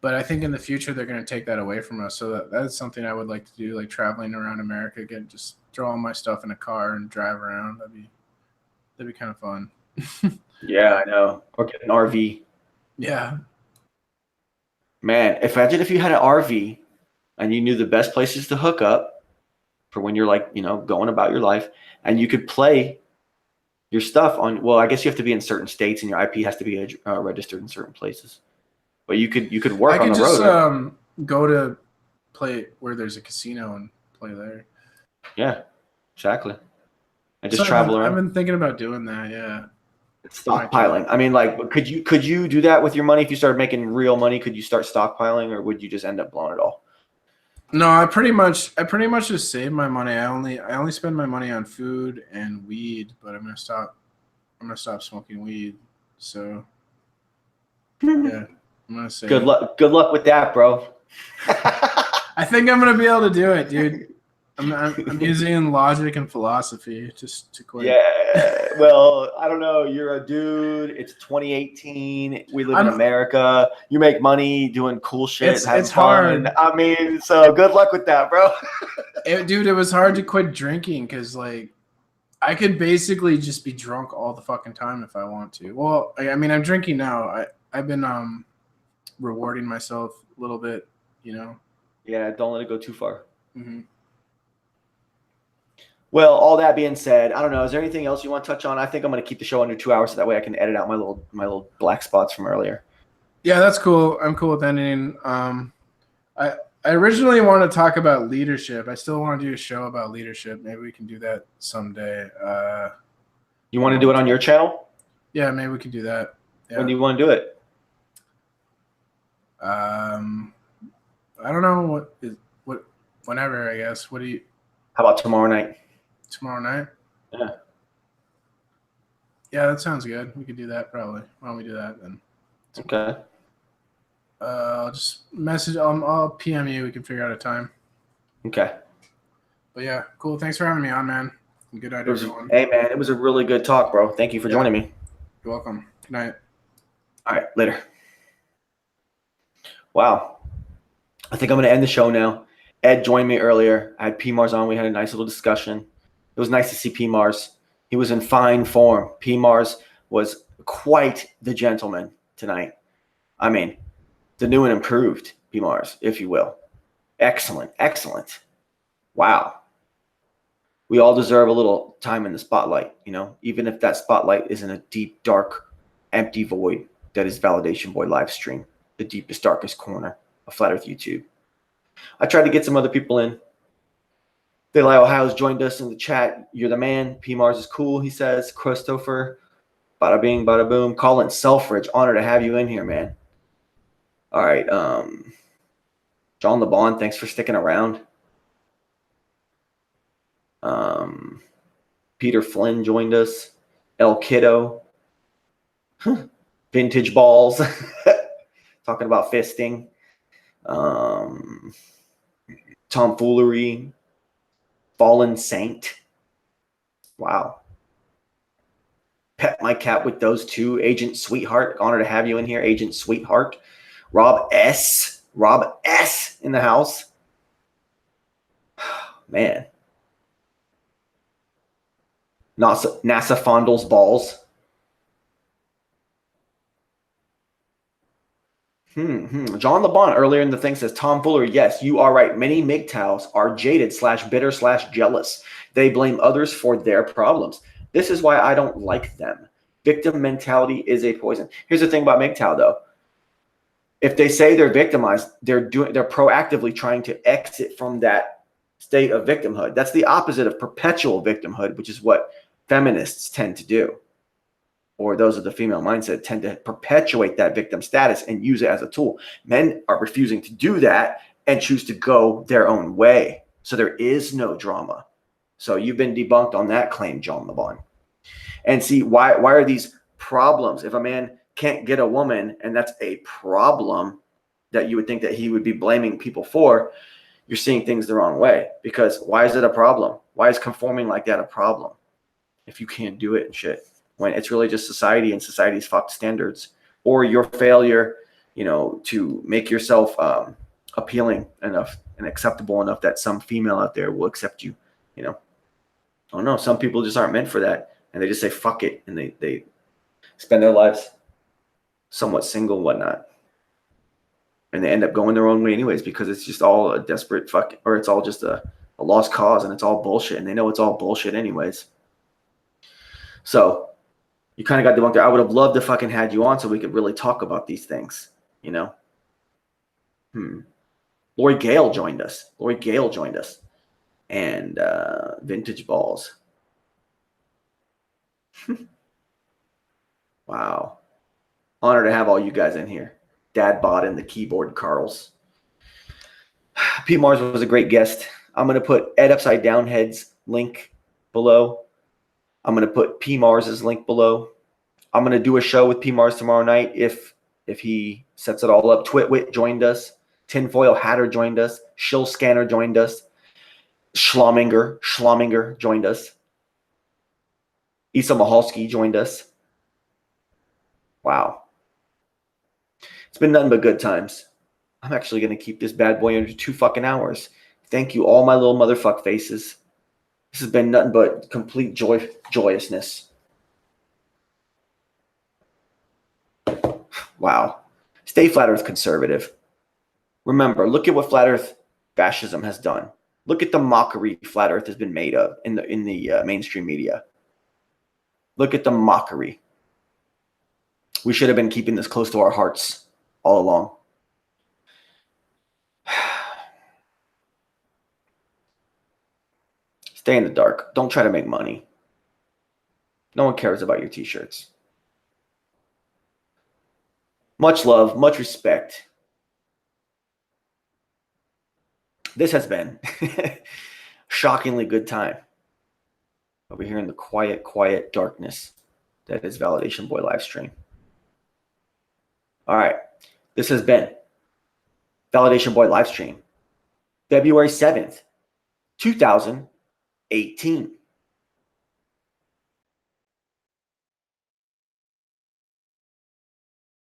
D: but I think in the future they're going to take that away from us. So that's something I would like to do, like traveling around America. Again, just throw all my stuff in a car and drive around. That'd be kind of fun.
A: Yeah, I know. Or get an RV.
D: Yeah.
A: Man, imagine if you had an RV and you knew the best places to hook up for when you're like, you know, going about your life, and you could play your stuff on. Well, I guess you have to be in certain states and your IP has to be registered in certain places. But you could work on the road.
D: I could just go to play where there's a casino and play there.
A: Yeah, exactly. And just travel around.
D: I've been thinking about doing that. Yeah.
A: It's stockpiling. I mean, like, could you do that with your money if you started making real money? Could you start stockpiling, or would you just end up blowing it all?
D: No, I pretty much just save my money. I only spend my money on food and weed, but I'm gonna stop smoking weed. So yeah. I'm gonna say
A: good luck with that, bro.
D: I think I'm gonna be able to do it, dude. I'm using logic and philosophy just to quit.
A: Yeah. Well, I don't know. You're a dude. It's 2018. We live in America. You make money doing cool shit.
D: It's hard.
A: I mean, so good luck with that, bro.
D: Dude, it was hard to quit drinking because like I could basically just be drunk all the fucking time if I want to. Well, I mean, I'm drinking now. I've been rewarding myself a little bit, you know.
A: Yeah, don't let it go too far.
D: Mm-hmm.
A: Well, all that being said, I don't know. Is there anything else you want to touch on? I think I'm going to keep the show under 2 hours so that way I can edit out my little black spots from earlier.
D: Yeah, that's cool. I'm cool with ending. I originally want to talk about leadership. I still want to do a show about leadership. Maybe we can do that someday.
A: You want to do it on your channel?
D: Yeah, maybe we can do that. Yeah.
A: When do you want to do it?
D: I don't know whenever, I guess.
A: How about tomorrow night?
D: Tomorrow night?
A: Yeah.
D: Yeah, that sounds good. We could do that probably. Why don't we do that then?
A: Okay.
D: I'll just message. I'll PM you. We can figure out a time.
A: Okay.
D: But yeah, cool. Thanks for having me on, man. Good night, everyone.
A: Hey, man, it was a really good talk, bro. Thank you for joining me.
D: You're welcome. Good night.
A: All right, later. Wow. I think I'm going to end the show now. Ed joined me earlier. I had P-Mars on. We had a nice little discussion. It was nice to see P-Mars. He was in fine form. P-Mars was quite the gentleman tonight. I mean, the new and improved P-Mars, if you will. Excellent, excellent. Wow. We all deserve a little time in the spotlight, you know, even if that spotlight is in a deep, dark, empty void that is Validation Boy live stream, the deepest, darkest corner of Flat Earth YouTube. I tried to get some other people in. Daylight Ohio's joined us in the chat. You're the man. P-Mars is cool, he says. Christopher, bada bing, bada boom. Colin Selfridge, honor to have you in here, man. All right. John LeBon, thanks for sticking around. Peter Flynn joined us. El Kiddo. Vintage balls. Talking about fisting. Tomfoolery. Fallen Saint. Wow. Pet my cat with those two. Agent Sweetheart. Honor to have you in here, Agent Sweetheart. Rob S. In the house. Man. NASA fondles balls. John LeBon earlier in the thing says, Tomfoolery, yes, you are right. Many MGTOWs are jaded / bitter / jealous. They blame others for their problems. This is why I don't like them. Victim mentality is a poison. Here's the thing about MGTOW, though. If they say they're victimized, they're proactively trying to exit from that state of victimhood. That's the opposite of perpetual victimhood, which is what feminists tend to do. Or those of the female mindset tend to perpetuate that victim status and use it as a tool. Men are refusing to do that and choose to go their own way. So there is no drama. So you've been debunked on that claim, John LeBon. And see, why are these problems? If a man can't get a woman and that's a problem that you would think that he would be blaming people for, you're seeing things the wrong way. Because why is it a problem? Why is conforming like that a problem? If you can't do it and shit. When it's really just society and society's fucked standards, or your failure, you know, to make yourself appealing enough and acceptable enough that some female out there will accept you, you know. I don't know. Some people just aren't meant for that, and they just say fuck it, and they spend their lives somewhat single and whatnot, and they end up going their own way anyways because it's just all a desperate fuck, or it's all just a lost cause, and it's all bullshit, and they know it's all bullshit anyways. So you kind of got debunked there. I would have loved to fucking had you on so we could really talk about these things, you know? Lori Gale joined us. And Vintage Balls. Wow. Honor to have all you guys in here. Dad Bod and the Keyboard Carls. Pete Mars was a great guest. I'm going to put Ed UpsideDownHead's link below. I'm going to put P Mars's link below. I'm going to do a show with P Mars tomorrow night if he sets it all up. Twitwit joined us. Tinfoil Hatter joined us. Shill Scanner joined us. Schlaminger joined us. Isa Mahalski joined us. Wow. It's been nothing but good times. I'm actually going to keep this bad boy under 2 fucking hours. Thank you, all my little motherfuck faces. This has been nothing but complete joyousness. Wow. Stay flat earth conservative. Remember, look at what flat earth fascism has done. Look at the mockery flat earth has been made of in the mainstream media. Look at the mockery. We should have been keeping this close to our hearts all along. Stay in the dark. Don't try to make money. No one cares about your t-shirts. Much love, much respect. This has been shockingly good time over here in the quiet, quiet darkness that is Validation Boy live stream. All right. This has been Validation Boy live stream, February 7th, 2018.